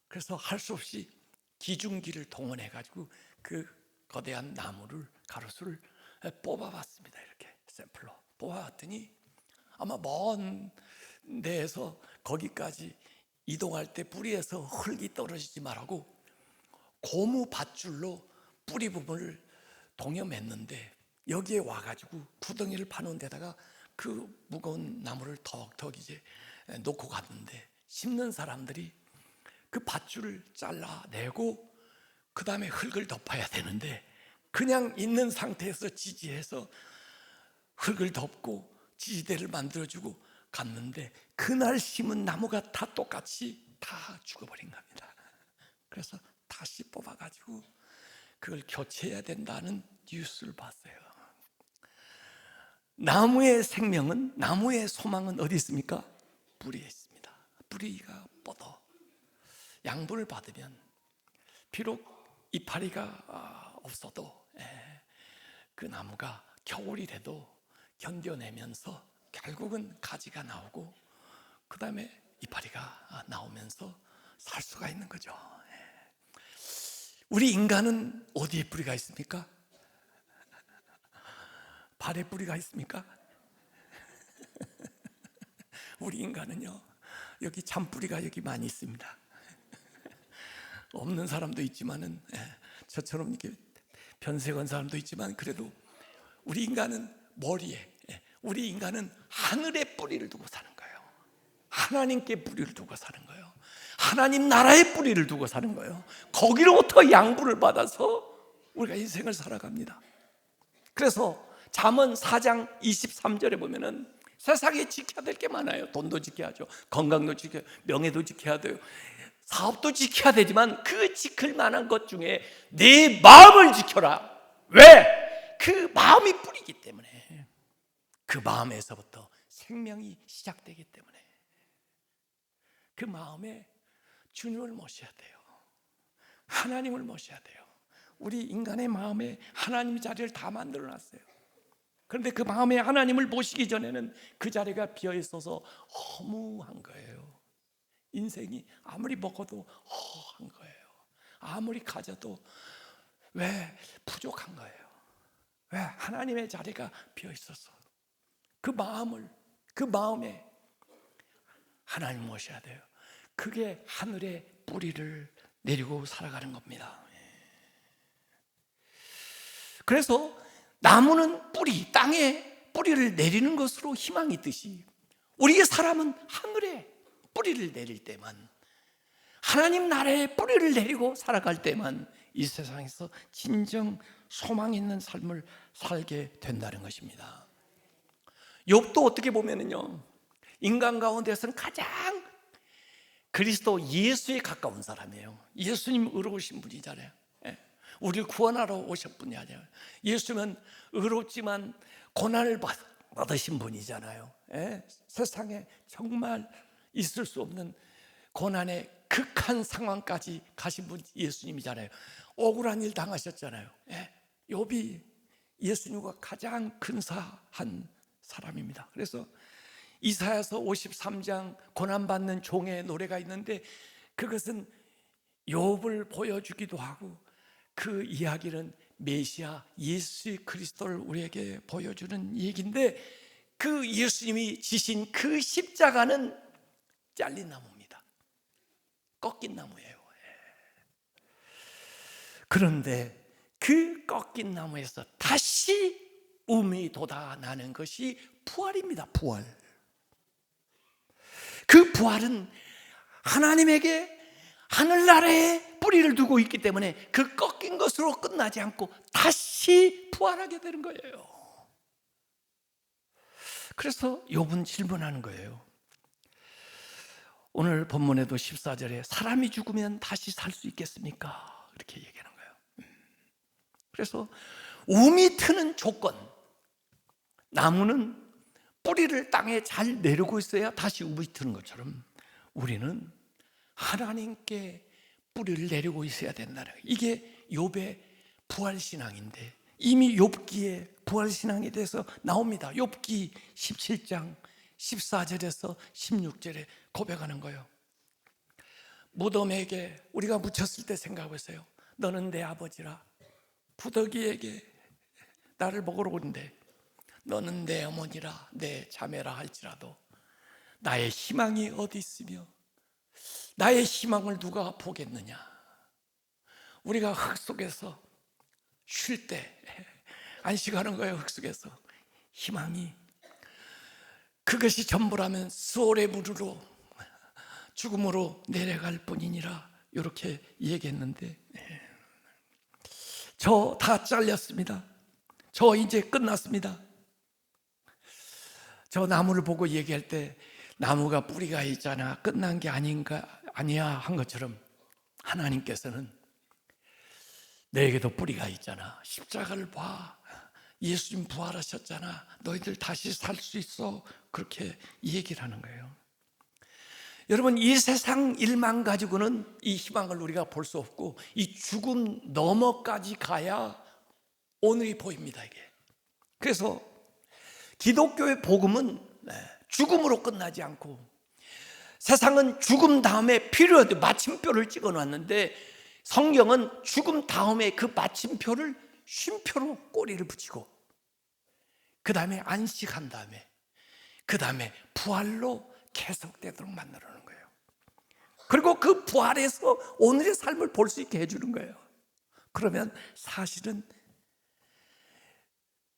그래서 할 수 없이 기중기를 동원해 가지고 그 거대한 나무를 가로수를 뽑아봤습니다. 이렇게 샘플로 뽑아봤더니 아마 먼 데에서 거기까지 이동할 때 뿌리에서 흙이 떨어지지 말라고 고무 밧줄로 뿌리 부분을 동여맸는데 여기에 와가지고 구덩이를 파놓은 데다가 그 무거운 나무를 덕덕 이제 놓고 갔는데 심는 사람들이 그 밧줄을 잘라내고 그 다음에 흙을 덮어야 되는데 그냥 있는 상태에서 지지해서 흙을 덮고 지지대를 만들어주고 갔는데 그날 심은 나무가 다 똑같이 다 죽어버린 겁니다. 그래서 다시 뽑아가지고 그걸 교체해야 된다는 뉴스를 봤어요. 나무의 생명은, 나무의 소망은 어디 있습니까? 뿌리에 있습니다. 뿌리가 뻗어 양분을 받으면 비록 이파리가 없어도 그 나무가 겨울이 돼도 견뎌내면서 결국은 가지가 나오고 그 다음에 이파리가 나오면서 살 수가 있는 거죠. 우리 인간은 어디에 뿌리가 있습니까? 발에 뿌리가 있습니까? 우리 인간은요 여기 잔뿌리가 여기 많이 있습니다. 없는 사람도 있지만은 저처럼 이렇게 변색한 사람도 있지만 그래도 우리 인간은 머리에, 우리 인간은 하늘에 뿌리를 두고 사는 거예요. 하나님께 뿌리를 두고 사는 거예요. 하나님 나라에 뿌리를 두고 사는 거예요. 거기로부터 양분을 받아서 우리가 인생을 살아갑니다. 그래서 잠언 4장 23절에 보면은 세상에 지켜야 될 게 많아요. 돈도 지켜야죠. 건강도 지켜야, 명예도 지켜야 돼요. 사업도 지켜야 되지만 그 지킬 만한 것 중에 내 마음을 지켜라. 왜? 그 마음이 뿌리기 때문에, 그 마음에서부터 생명이 시작되기 때문에 그 마음에 주님을 모셔야 돼요. 하나님을 모셔야 돼요. 우리 인간의 마음에 하나님의 자리를 다 만들어 놨어요. 그런데 그 마음에 하나님을 모시기 전에는 그 자리가 비어 있어서 허무한 거예요. 인생이 아무리 먹어도 허한 거예요. 아무리 가져도 왜 부족한 거예요. 왜? 하나님의 자리가 비어 있어서 그 마음에 하나님 모셔야 돼요. 그게 하늘의 뿌리를 내리고 살아가는 겁니다. 그래서 나무는 뿌리, 땅에 뿌리를 내리는 것으로 희망이 있듯이 우리의 사람은 하늘에 뿌리를 내릴 때만, 하나님 나라에 뿌리를 내리고 살아갈 때만 이 세상에서 진정 소망 있는 삶을 살게 된다는 것입니다. 욥도 어떻게 보면은요, 인간 가운데서는 가장 그리스도 예수에 가까운 사람이에요. 예수님 의로우신 분이잖아요. 우리를 구원하러 오신 분이 아니에요. 예수님은 의롭지만 고난을 받으신 분이잖아요. 세상에 정말 있을 수 없는 고난의 극한 상황까지 가신 분이 예수님이잖아요. 억울한 일 당하셨잖아요. 욥이 예수님과 가장 근사한 사람입니다. 그래서 이사야서 53장 고난받는 종의 노래가 있는데, 그것은 욥을 보여주기도 하고 그 이야기는 메시아 예수 그리스도를 우리에게 보여주는 얘기인데, 그 예수님이 지신 그 십자가는 잘린 나무입니다. 꺾인 나무예요. 그런데 그 꺾인 나무에서 다시 움이 돋아나는 것이 부활입니다. 부활. 그 부활은 하나님에게 하늘나라에 뿌리를 두고 있기 때문에 그 꺾인 것으로 끝나지 않고 다시 부활하게 되는 거예요. 그래서 욥은 질문하는 거예요. 오늘 본문에도 14절에 사람이 죽으면 다시 살 수 있겠습니까? 이렇게 얘기하는 거예요. 그래서 움이 트는 조건, 나무는 뿌리를 땅에 잘 내리고 있어야 다시 움이 트는 것처럼 우리는 하나님께 뿌리를 내리고 있어야 된다는 거예요. 이게 욥의 부활신앙인데, 이미 욥기에 부활신앙에 대해서 나옵니다. 욥기 17장 14절에서 16절에 고백하는 거예요. 무덤에게 우리가 묻혔을 때 생각해보세요. 너는 내 아버지라, 부더기에게 나를 먹으러 오는데 너는 내 어머니라, 내 자매라 할지라도 나의 희망이 어디 있으며 나의 희망을 누가 보겠느냐. 우리가 흙 속에서 쉴 때 안식하는 거예요. 흙 속에서 희망이, 그것이 전부라면 스올의 물으로 죽음으로 내려갈 뿐이니라, 이렇게 얘기했는데, 저 다 잘렸습니다. 저 이제 끝났습니다. 저 나무를 보고 얘기할 때 나무가 뿌리가 있잖아, 끝난 게 아니야 한 것처럼 하나님께서는 너에게도 뿌리가 있잖아. 십자가를 봐. 예수님 부활하셨잖아. 너희들 다시 살 수 있어. 그렇게 얘기를 하는 거예요. 여러분, 이 세상 일만 가지고는 이 희망을 우리가 볼 수 없고, 이 죽음 너머까지 가야 오늘이 보입니다. 이게. 그래서 기독교의 복음은 죽음으로 끝나지 않고, 세상은 죽음 다음에 피리어드, 마침표를 찍어놨는데, 성경은 죽음 다음에 그 마침표를 쉼표로 꼬리를 붙이고, 그 다음에 안식한 다음에, 그 다음에 부활로 계속되도록 만들어 놓은 거예요. 그리고 그 부활에서 오늘의 삶을 볼 수 있게 해주는 거예요. 그러면 사실은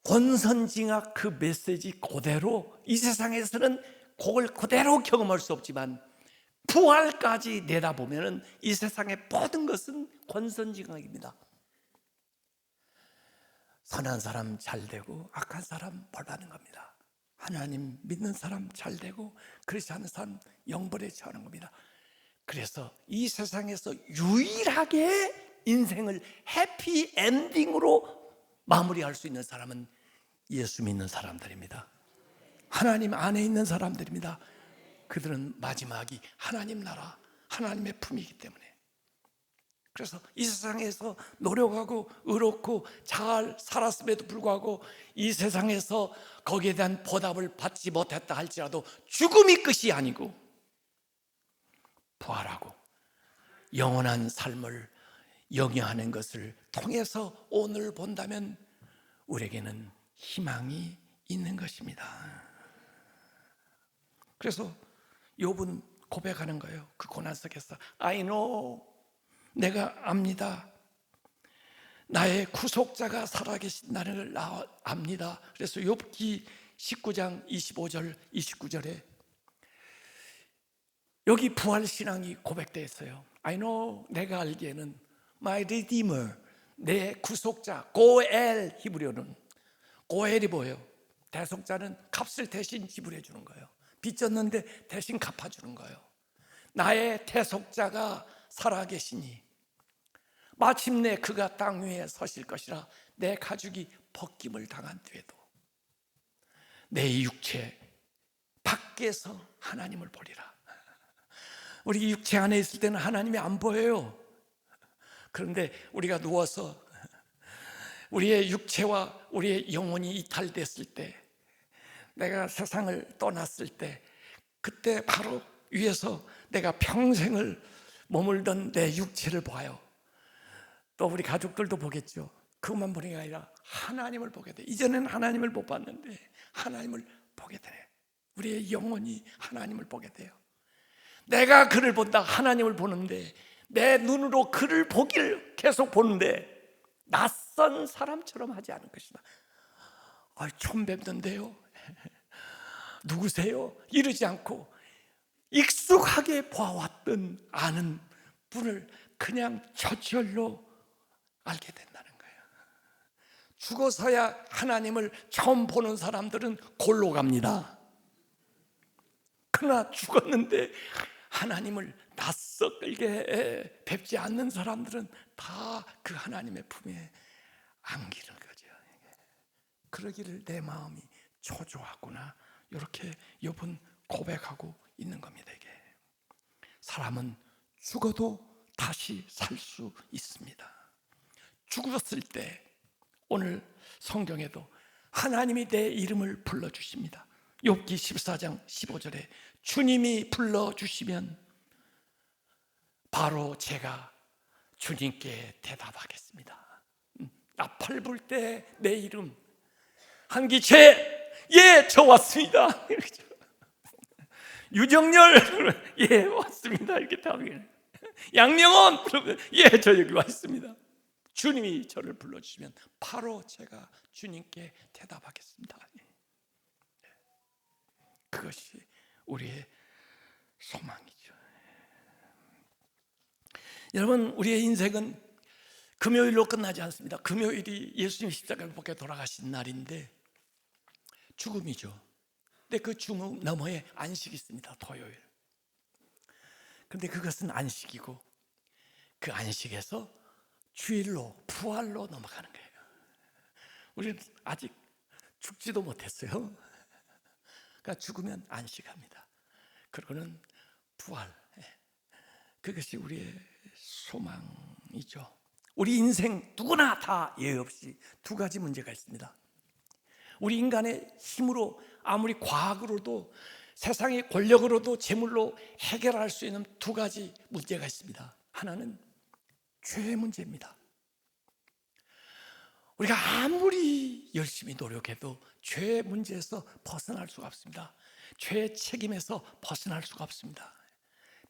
권선징악 그 메시지 그대로, 이 세상에서는 그걸 그대로 경험할 수 없지만 부활까지 내다보면 이 세상의 모든 것은 권선징악입니다. 선한 사람 잘 되고 악한 사람 벌 받는 겁니다. 하나님 믿는 사람 잘 되고 그렇지 않은 사람 영벌에 처하는 겁니다. 그래서 이 세상에서 유일하게 인생을 해피 엔딩으로 마무리할 수 있는 사람은 예수 믿는 사람들입니다. 하나님 안에 있는 사람들입니다. 그들은 마지막이 하나님 나라, 하나님의 품이기 때문에. 그래서 이 세상에서 노력하고 의롭고 잘 살았음에도 불구하고 이 세상에서 거기에 대한 보답을 받지 못했다 할지라도 죽음이 끝이 아니고 부활하고 영원한 삶을 영위하는 것을 통해서 오늘 본다면 우리에게는 희망이 있는 것입니다. 그래서 욥은 고백하는 거예요. 그 고난 속에서 I know, 내가 압니다. 나의 구속자가 살아계신 나를 압니다. 그래서 욥기 19장 25절 29절에 여기 부활신앙이 고백되어 있어요. I know, 내가 알기에는 My Redeemer, 내 구속자, 고엘, 히브리어는 고엘이 뭐예요? 대속자는 값을 대신 지불해 주는 거예요. 빚졌는데 대신 갚아주는 거예요. 나의 대속자가 살아계시니 마침내 그가 땅 위에 서실 것이라. 내 가죽이 벗김을 당한 뒤에도 내 육체 밖에서 하나님을 보리라. 우리 육체 안에 있을 때는 하나님이 안 보여요. 그런데 우리가 누워서 우리의 육체와 우리의 영혼이 이탈됐을 때, 내가 세상을 떠났을 때, 그때 바로 위에서 내가 평생을 머물던 내 육체를 봐요. 또 우리 가족들도 보겠죠. 그것만 보는 게 아니라 하나님을 보게 돼. 이전에는 하나님을 못 봤는데 하나님을 보게 돼. 우리의 영혼이 하나님을 보게 돼요. 내가 그를 본다, 하나님을 보는데 내 눈으로 그를 보길 계속 보는데 낯선 사람처럼 하지 않을 것이다. 처음 뵙는데요, 누구세요? 이러지 않고 익숙하게 봐왔던 아는 분을 그냥 저절로 알게 된다는 거예요. 죽어서야 하나님을 처음 보는 사람들은 골로 갑니다. 그러나 죽었는데 하나님을 낯설게 뵙지 않는 사람들은 다 그 하나님의 품에 안기는 거죠. 그러기를 내 마음이 초조하구나, 이렇게 욥은 고백하고 있는 겁니다. 이게 사람은 죽어도 다시 살 수 있습니다. 죽었을 때 오늘 성경에도 하나님이 내 이름을 불러주십니다. 욥기 14장 15절에 주님이 불러주시면 바로 제가 주님께 대답하겠습니다. 나팔 불 때 내 이름 한기채, 예, 저 왔습니다. 유정열, 예, 왔습니다. 이렇게 답이에요. 양명원, 그러면 예, 저 여기 와 있습니다. 주님이 저를 불러주시면 바로 제가 주님께 대답하겠습니다. 그것이 우리의 소망이죠. 여러분, 우리의 인생은 금요일로 끝나지 않습니다. 금요일이 예수님 십자가를 못 박혀 돌아가신 날인데 죽음이죠. 근데 그 죽음 너머에 안식이 있습니다. 토요일. 근데 그것은 안식이고 그 안식에서 주일로, 부활로 넘어가는 거예요. 우리는 아직 죽지도 못했어요. 그러니까 죽으면 안식합니다. 그러고는 부활. 그것이 우리의 소망이죠. 우리 인생 누구나 다 예외 없이 두 가지 문제가 있습니다. 우리 인간의 힘으로, 아무리 과학으로도, 세상의 권력으로도, 재물로 해결할 수 있는 두 가지 문제가 있습니다. 하나는 죄의 문제입니다. 우리가 아무리 열심히 노력해도 죄의 문제에서 벗어날 수가 없습니다. 죄의 책임에서 벗어날 수가 없습니다.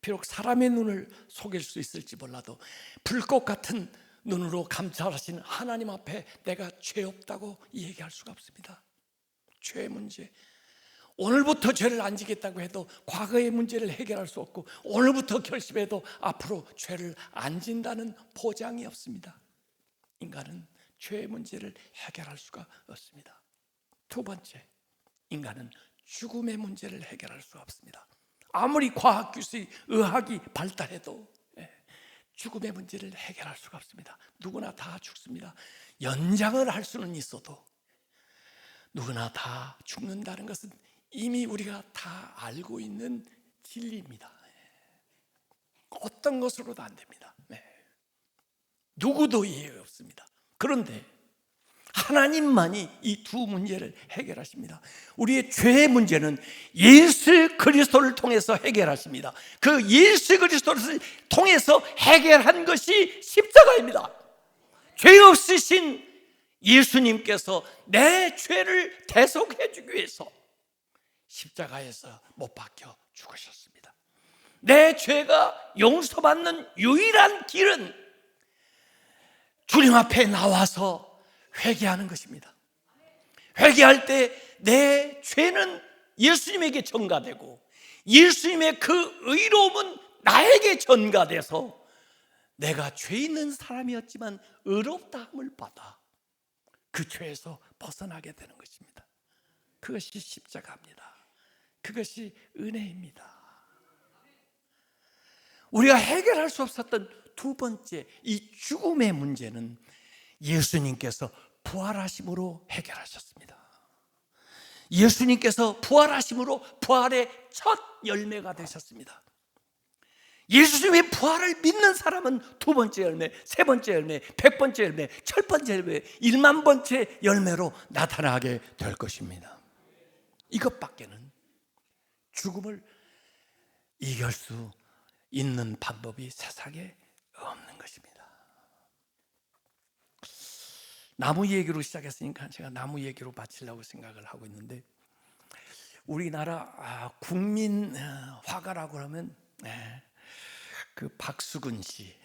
비록 사람의 눈을 속일 수 있을지 몰라도 불꽃 같은 눈으로 감찰하신 하나님 앞에 내가 죄 없다고 얘기할 수가 없습니다. 죄의 문제. 오늘부터 죄를 안 지겠다고 해도 과거의 문제를 해결할 수 없고, 오늘부터 결심해도 앞으로 죄를 안 진다는 보장이 없습니다. 인간은 죄의 문제를 해결할 수가 없습니다. 두 번째, 인간은 죽음의 문제를 해결할 수가 없습니다. 아무리 과학기술이 의학이 발달해도 죽음의 문제를 해결할 수가 없습니다. 누구나 다 죽습니다. 연장을 할 수는 있어도 누구나 다 죽는다는 것은 이미 우리가 다 알고 있는 진리입니다. 어떤 것으로도 안 됩니다. 누구도 이해가 없습니다. 그런데 하나님만이 이 두 문제를 해결하십니다. 우리의 죄의 문제는 예수 그리스도를 통해서 해결하십니다. 그 예수 그리스도를 통해서 해결한 것이 십자가입니다. 죄 없으신 예수님께서 내 죄를 대속해 주기 위해서 십자가에서 못 박혀 죽으셨습니다. 내 죄가 용서받는 유일한 길은 주님 앞에 나와서 회개하는 것입니다. 회개할 때 내 죄는 예수님에게 전가되고 예수님의 그 의로움은 나에게 전가돼서 내가 죄 있는 사람이었지만 의롭다함을 받아 그 죄에서 벗어나게 되는 것입니다. 그것이 십자가입니다. 그것이 은혜입니다. 우리가 해결할 수 없었던 두 번째 이 죽음의 문제는 예수님께서 부활하심으로 해결하셨습니다. 예수님께서 부활하심으로 부활의 첫 열매가 되셨습니다. 예수님의 부활을 믿는 사람은 두 번째 열매, 세 번째 열매, 100번째 열매, 1000번째 열매, 100,000번째 열매로 나타나게 될 것입니다. 이것밖에는 죽음을 이길 수 있는 방법이 세상에 없는 것입니다. 나무 얘기로 시작했으니까 제가 나무 얘기로 마치려고 생각을 하고 있는데, 우리나라 국민 화가라고 하면 그 박수근 씨,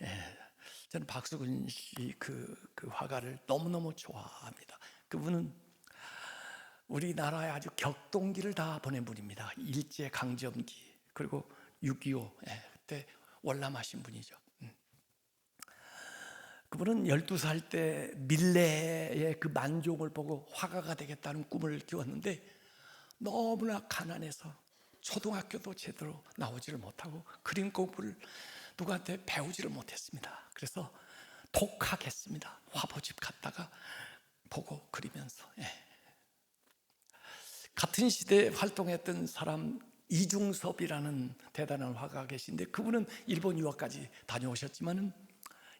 저는 박수근 씨 그 화가를 너무너무 좋아합니다. 그분은 우리나라에 아주 격동기를 다 보낸 분입니다. 일제 강점기 그리고 6.25 그때 월남하신 분이죠. 그분은 12살 때 밀레의 그 만종을 보고 화가가 되겠다는 꿈을 키웠는데 너무나 가난해서 초등학교도 제대로 나오지를 못하고 그림 공부를 누구한테 배우지를 못했습니다. 그래서 독학했습니다. 화보집 갔다가 보고 그리면서. 같은 시대에 활동했던 사람 이중섭이라는 대단한 화가가 계신데 그분은 일본 유학까지 다녀오셨지만은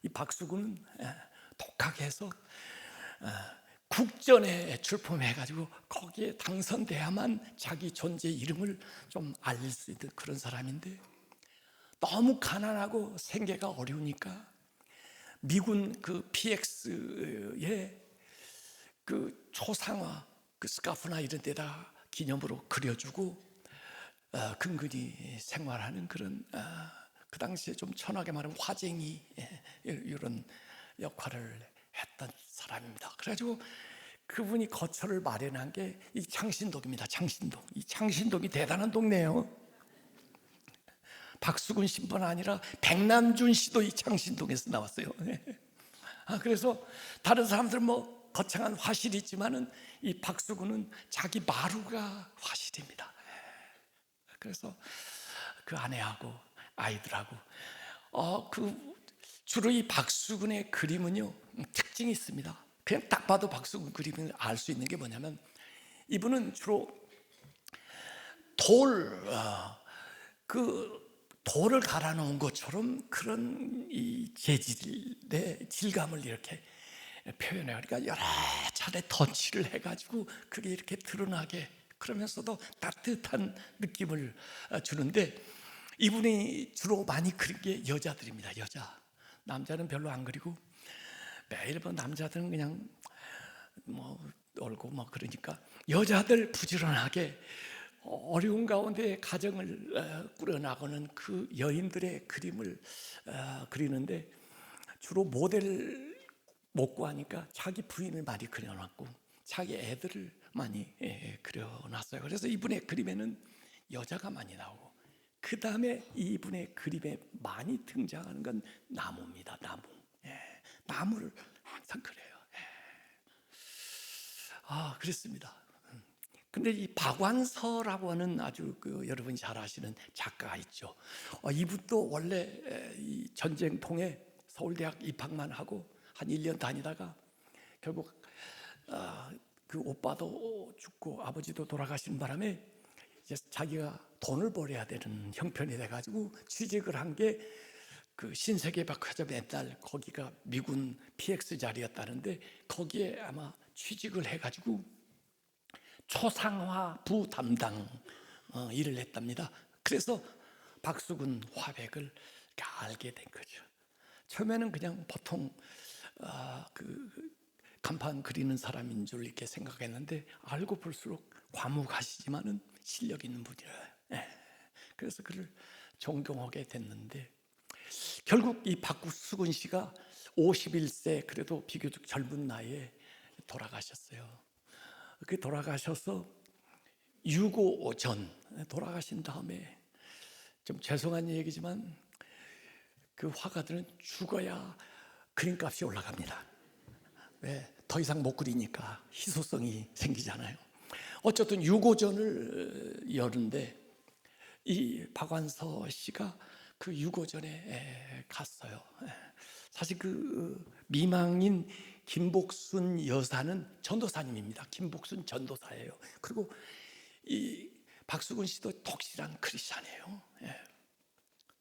이 박수근은 독학해서 국전에 출품해가지고 거기에 당선돼야만 자기 존재 이름을 좀 알릴 수 있는 그런 사람인데, 너무 가난하고 생계가 어려우니까 미군 그 PX의 그 초상화 그 스카프나 이런 데다 기념으로 그려주고 근근히 생활하는 그런 그 당시에 좀 천하게 말하면 화쟁이 이런 역할을 했던 사람입니다. 그래가지고 그분이 거처를 마련한 게 이 창신동입니다. 창신동. 이 창신동이 대단한 동네예요. 박수근 씨뿐 아니라 백남준 씨도 이 창신동에서 나왔어요. 그래서 다른 사람들은 뭐 거창한 화실이 있지만은 이 박수근은 자기 마루가 화실입니다. 그래서 그 아내하고 아이들하고 주로 이 박수근의 그림은요 특징이 있습니다. 그냥 딱 봐도 박수근 그림을 알 수 있는 게 뭐냐면, 이분은 주로 돌을 갈아 놓은 것처럼 그런 이 재질의 질감을 이렇게 표현해요. 그러니까 여러 차례 덧칠을 해가지고 그게 이렇게 드러나게, 그러면서도 따뜻한 느낌을 주는데, 이분이 주로 많이 그린 게 여자들입니다. 남자는 별로 안 그리고 매일 남자들은 그냥 뭐 놀고 뭐 그러니까 여자들 부지런하게 어려운 가운데 가정을 꾸려나가는 그 여인들의 그림을 그리는데, 주로 모델 못 구하니까 자기 부인을 많이 그려놨고 자기 애들을 많이 그려놨어요. 그래서 이분의 그림에는 여자가 많이 나오고, 그 다음에 이분의 그림에 많이 등장하는 건 나무입니다. 나무를 항상 그려요. 그랬습니다. 근데 이 박완서라고 하는 아주 여러분이 잘 아시는 작가가 있죠. 이분도 원래 이 전쟁통에 서울대학 입학만 하고 한 1년 다니다가 결국 그 오빠도 죽고 아버지도 돌아가신 바람에 이제 자기가 돈을 벌어야 되는 형편이 돼가지고 취직을 한 게 그 신세계백화점 옛날 거기가 미군 PX 자리였다는데 거기에 아마 취직을 해가지고 초상화 부담당 일을 했답니다. 그래서 박수근 화백을 알게 된 거죠. 처음에는 그냥 보통 그 간판 그리는 사람인 줄 이렇게 생각했는데 알고 볼수록 과묵하시지만은 실력 있는 분이에요. 그래서 그를 존경하게 됐는데 결국 이 박수근 씨가 51세 그래도 비교적 젊은 나이에 돌아가셨어요. 그 돌아가셔서 6.25 전 돌아가신 다음에 좀 죄송한 얘기지만 그 화가들은 죽어야 그림값이 올라갑니다. 왜? 더 이상 못 그리니까 희소성이 생기잖아요. 어쨌든 6.25 전을 여는데 이 박완서 씨가 그 6.25 전에 갔어요. 사실 그 미망인 김복순 여사는 전도사님입니다. 김복순 전도사예요. 그리고 이 박수근 씨도 독실한 크리스찬이에요.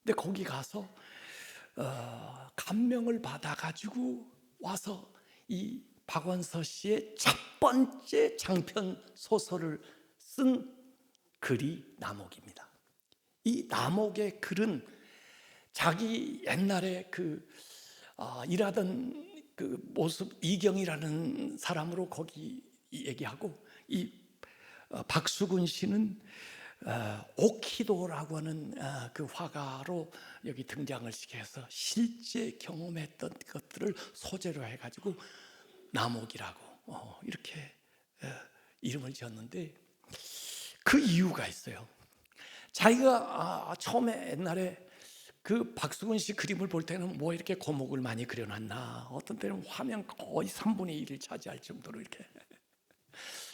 근데 거기 가서 감명을 받아가지고 와서 이 박완서 씨의 첫 번째 장편 소설을 쓴 글이 남옥입니다. 이 남옥의 글은 자기 옛날에 일하던 그 모습 이경이라는 사람으로 거기 얘기하고 이 박수근 씨는 오키도라고 하는 그 화가로 여기 등장을 시켜서 실제 경험했던 것들을 소재로 해가지고 남옥이라고 이렇게 이름을 지었는데 그 이유가 있어요. 자기가 처음에 옛날에 그 박수근 씨 그림을 볼 때는 뭐 이렇게 고목을 많이 그려놨나, 어떤 때는 화면 거의 3분의 1을 차지할 정도로 이렇게.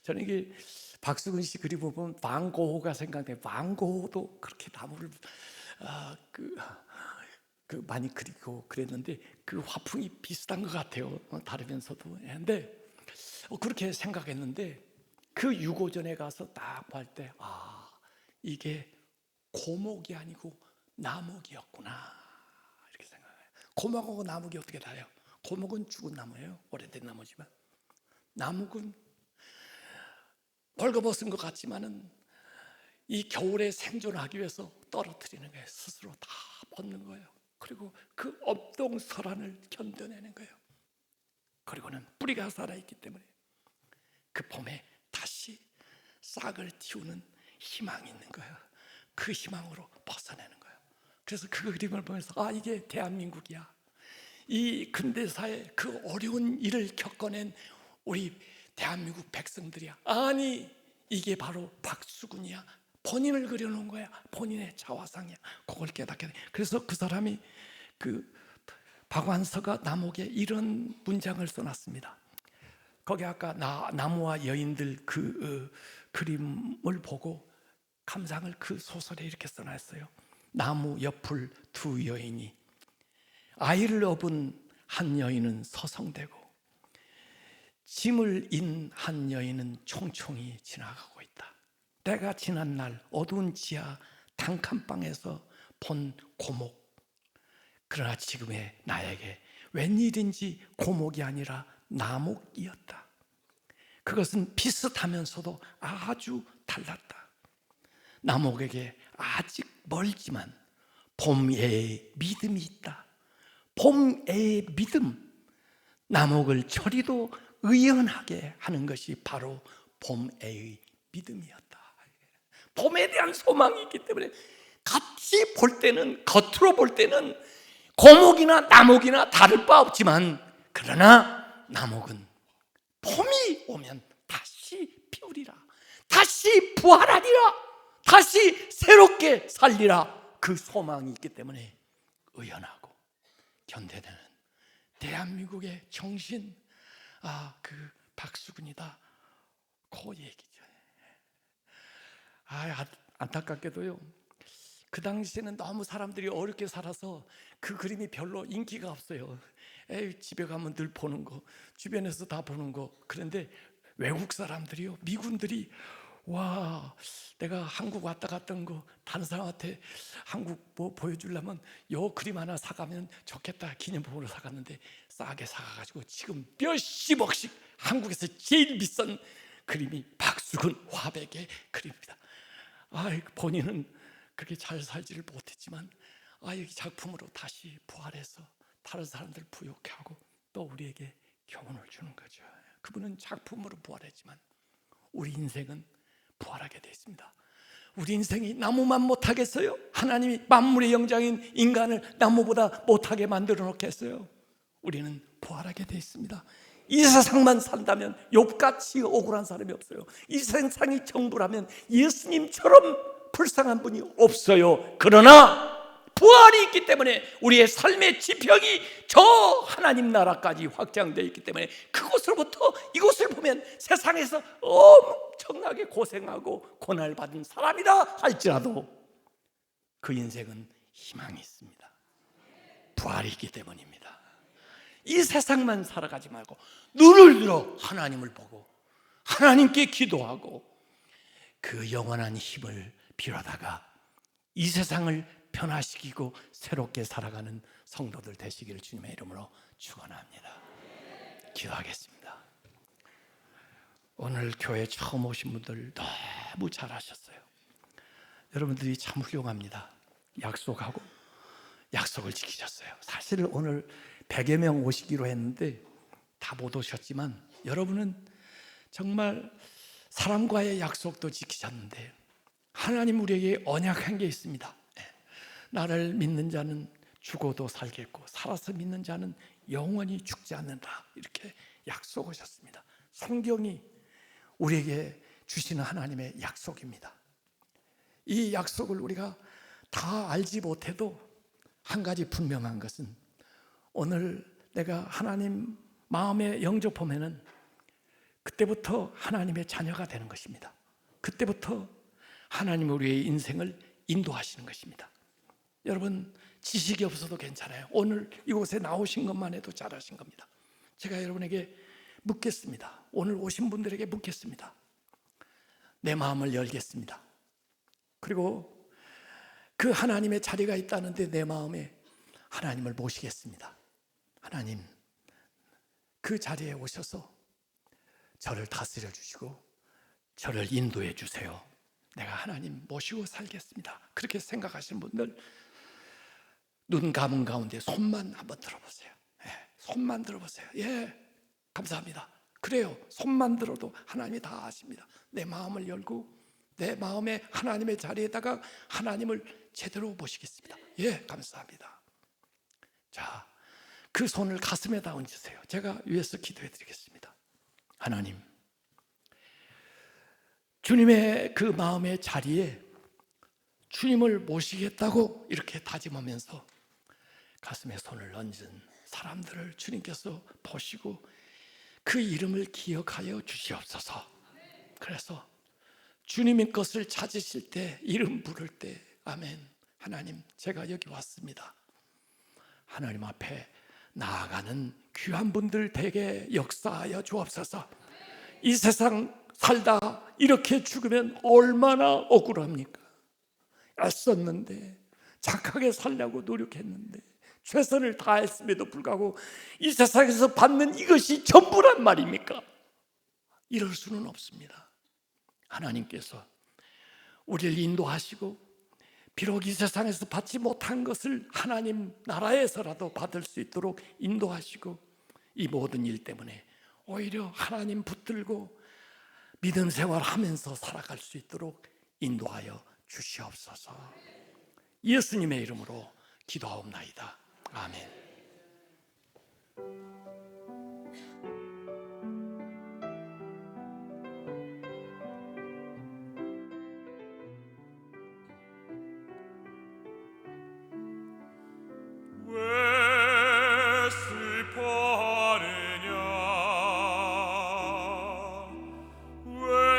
저는 이게 박수근 씨 그림을 보면 방고호가 생각나요. 방고호도 그렇게 나무를 많이 그리고 그랬는데 그 화풍이 비슷한 것 같아요. 다르면서도. 근데 그렇게 생각했는데 그 6.25 전에 가서 딱 볼 때 이게 고목이 아니고 나목이었구나 이렇게 생각해요. 고목하고 나목이 어떻게 달라요? 고목은 죽은 나무예요. 오래된 나무지만 나목은 벌거벗은 것 같지만은 이 겨울에 생존하기 위해서 떨어뜨리는 거예요. 스스로 다 벗는 거예요. 그리고 그 엄동설한을 견뎌내는 거예요. 그리고는 뿌리가 살아있기 때문에 그 봄에 다시 싹을 틔우는 희망이 있는 거예요. 그 희망으로 벗어내는 거예요. 그래서 그 그림을 보면서 이게 대한민국이야. 이 근대사의 그 어려운 일을 겪어낸 우리 대한민국 백성들이야. 아니 이게 바로 박수근이야. 본인을 그려놓은 거야. 본인의 자화상이야. 그걸 깨닫게 돼. 그래서 그 사람이 그 박완서가 남옥에 이런 문장을 써놨습니다. 거기 아까 나무와 여인들 그 그림을 보고 감상을 그 소설에 이렇게 써놨어요. 나무 옆을 두 여인이, 아이를 업은 한 여인은 서성대고 짐을 인 한 여인은 총총히 지나가고 있다. 때가 지난 날 어두운 지하 단칸방에서 본 고목, 그러나 지금의 나에게 웬일인지 고목이 아니라 나목이었다. 그것은 비슷하면서도 아주 달랐다. 나목에게 아직 멀지만 봄의 믿음이 있다. 봄의 믿음, 나목을 저리도 의연하게 하는 것이 바로 봄의 믿음이었다. 봄에 대한 소망이 있기 때문에 같이 볼 때는, 겉으로 볼 때는 고목이나 나목이나 다를 바 없지만, 그러나 나목은 봄이 오면 다시 피우리라, 다시 부활하리라, 다시 새롭게 살리라, 그 소망이 있기 때문에 의연하고 견뎌내는 대한민국의 정신, 그 박수근이다. 그 얘기죠. 안타깝게도요, 그 당시에는 너무 사람들이 어렵게 살아서 그 그림이 별로 인기가 없어요. 에이, 집에 가면 늘 보는 거, 주변에서 다 보는 거. 그런데 외국 사람들이요, 미군들이 와, 내가 한국 왔다 갔던 거 다른 사람한테 한국 뭐 보여주려면 요 그림 하나 사가면 좋겠다 기념품으로 사갔는데 싸게 사가지고 지금 몇십억씩, 한국에서 제일 비싼 그림이 박수근 화백의 그림입니다. 본인은 그렇게 잘 살지를 못했지만 이 작품으로 다시 부활해서 다른 사람들 부욕해 하고 또 우리에게 교훈을 주는 거죠. 그분은 작품으로 부활했지만 우리 인생은 부활하게 되어 있습니다. 우리 인생이 나무만 못하겠어요? 하나님이 만물의 영장인 인간을 나무보다 못하게 만들어 놓겠어요? 우리는 부활하게 되어 있습니다. 이 세상만 산다면 욥같이 억울한 사람이 없어요. 이 세상이 정부라면 예수님처럼 불쌍한 분이 없어요. 그러나 부활이 있기 때문에 우리의 삶의 지평이 저 하나님 나라까지 확장되어 있기 때문에 그곳으로부터 이곳을 보면 세상에서 엄청나게 고생하고 고난받은 사람이다 할지라도 그 인생은 희망이 있습니다. 부활이 있기 때문입니다. 이 세상만 살아가지 말고 눈을 들어 하나님을 보고 하나님께 기도하고 그 영원한 힘을 빌어다가 이 세상을 변화시키고 새롭게 살아가는 성도들 되시기를 주님의 이름으로 축원합니다. 기도하겠습니다. 오늘 교회 처음 오신 분들 너무 잘하셨어요. 여러분들이 참 훌륭합니다. 약속하고 약속을 지키셨어요. 사실 오늘 100여 명 오시기로 했는데 다 못 오셨지만 여러분은 정말 사람과의 약속도 지키셨는데 하나님 우리에게 언약한 게 있습니다. 나를 믿는 자는 죽어도 살겠고 살아서 믿는 자는 영원히 죽지 않는다, 이렇게 약속하셨습니다. 성경이 우리에게 주시는 하나님의 약속입니다. 이 약속을 우리가 다 알지 못해도 한 가지 분명한 것은 오늘 내가 하나님 마음에 영접하면은 그때부터 하나님의 자녀가 되는 것입니다. 그때부터 하나님 우리의 인생을 인도하시는 것입니다. 여러분, 지식이 없어도 괜찮아요. 오늘 이곳에 나오신 것만 해도 잘하신 겁니다. 제가 여러분에게 묻겠습니다. 오늘 오신 분들에게 묻겠습니다. 내 마음을 열겠습니다. 그리고 그 하나님의 자리가 있다는데 내 마음에 하나님을 모시겠습니다. 하나님, 그 자리에 오셔서 저를 다스려 주시고 저를 인도해 주세요. 내가 하나님 모시고 살겠습니다. 그렇게 생각하시는 분들 눈 감은 가운데 손만 한번 들어보세요. 손만 들어보세요. 감사합니다. 그래요. 손만 들어도 하나님이 다 아십니다. 내 마음을 열고 내 마음에 하나님의 자리에다가 하나님을 제대로 모시겠습니다. 감사합니다. 자, 그 손을 가슴에다 얹으세요. 제가 위에서 기도해 드리겠습니다. 하나님, 주님의 그 마음의 자리에 주님을 모시겠다고 이렇게 다짐하면서 가슴에 손을 얹은 사람들을 주님께서 보시고 그 이름을 기억하여 주시옵소서. 그래서 주님의 것을 찾으실 때, 이름 부를 때, 아멘, 하나님 제가 여기 왔습니다. 하나님 앞에 나아가는 귀한 분들 되게 역사하여 주옵소서. 이 세상 살다 이렇게 죽으면 얼마나 억울합니까? 애썼는데, 착하게 살려고 노력했는데, 최선을 다했음에도 불구하고 이 세상에서 받는 이것이 전부란 말입니까? 이럴 수는 없습니다. 하나님께서 우리를 인도하시고 비록 이 세상에서 받지 못한 것을 하나님 나라에서라도 받을 수 있도록 인도하시고 이 모든 일 때문에 오히려 하나님 붙들고 믿음 생활하면서 살아갈 수 있도록 인도하여 주시옵소서. 예수님의 이름으로 기도하옵나이다. 아멘. 왜 슬퍼하느냐 왜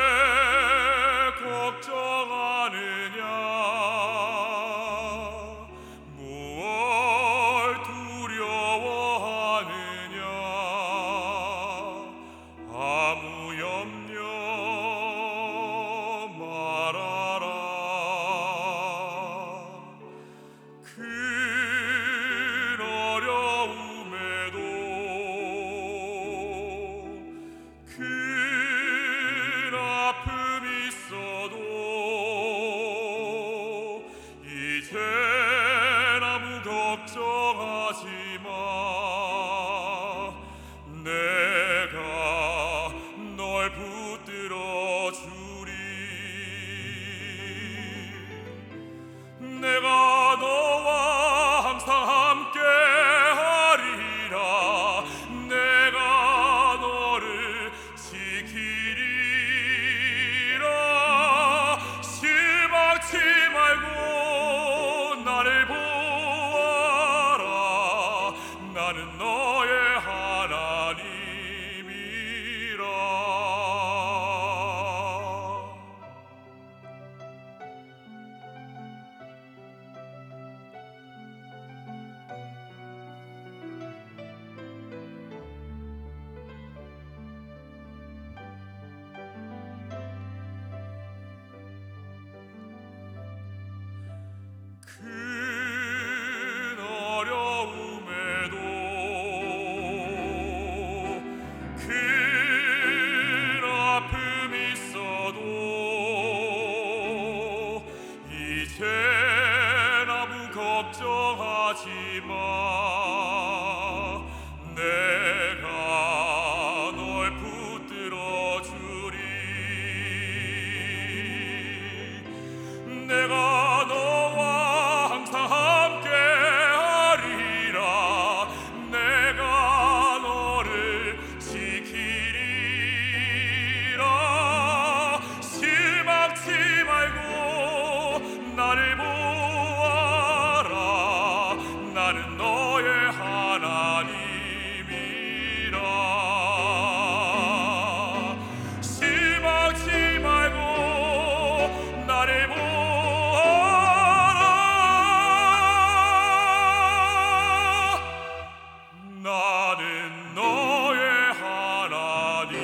너의 하나님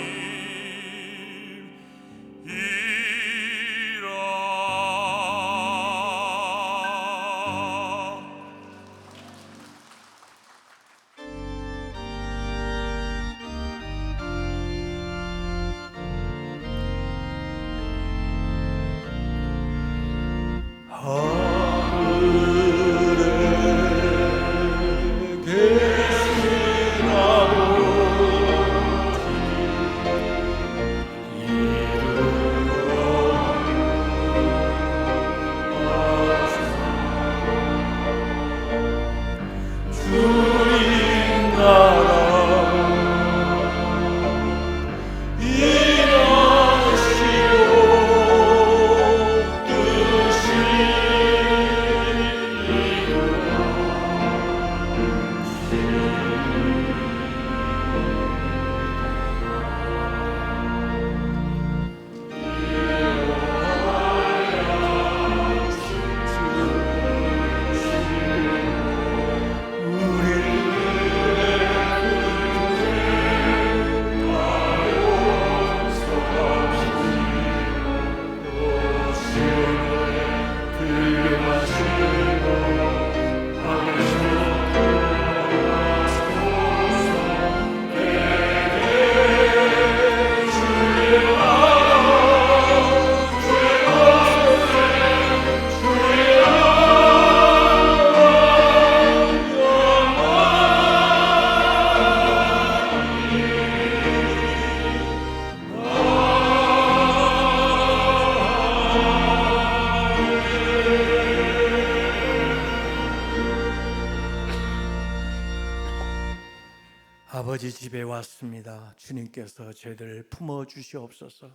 이라. 아버지 집에 왔습니다. 주님께서 저희들을 품어 주시옵소서.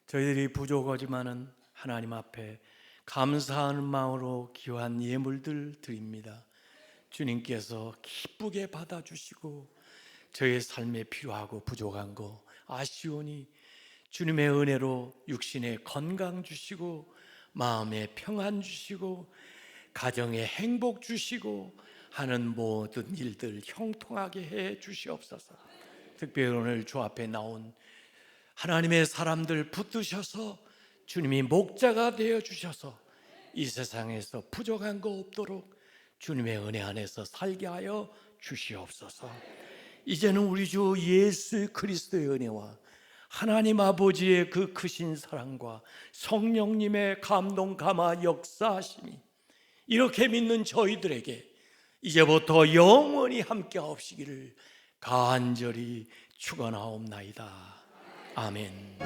저희들이 부족하지만은 하나님 앞에 감사하는 마음으로 귀한 예물들 드립니다. 주님께서 기쁘게 받아주시고 저희 삶에 필요하고 부족한 거 아시오니 주님의 은혜로 육신에 건강 주시고 마음에 평안 주시고 가정에 행복 주시고 하는 모든 일들 형통하게 해 주시옵소서. 특별히 오늘 주 앞에 나온 하나님의 사람들 붙드셔서 주님이 목자가 되어 주셔서 이 세상에서 부족한 거 없도록 주님의 은혜 안에서 살게 하여 주시옵소서. 이제는 우리 주 예수 그리스도의 은혜와 하나님 아버지의 그 크신 사랑과 성령님의 감동 감화 역사하심이 이렇게 믿는 저희들에게 이제부터 영원히 함께 하옵시기를 간절히 축원하옵나이다. 아멘.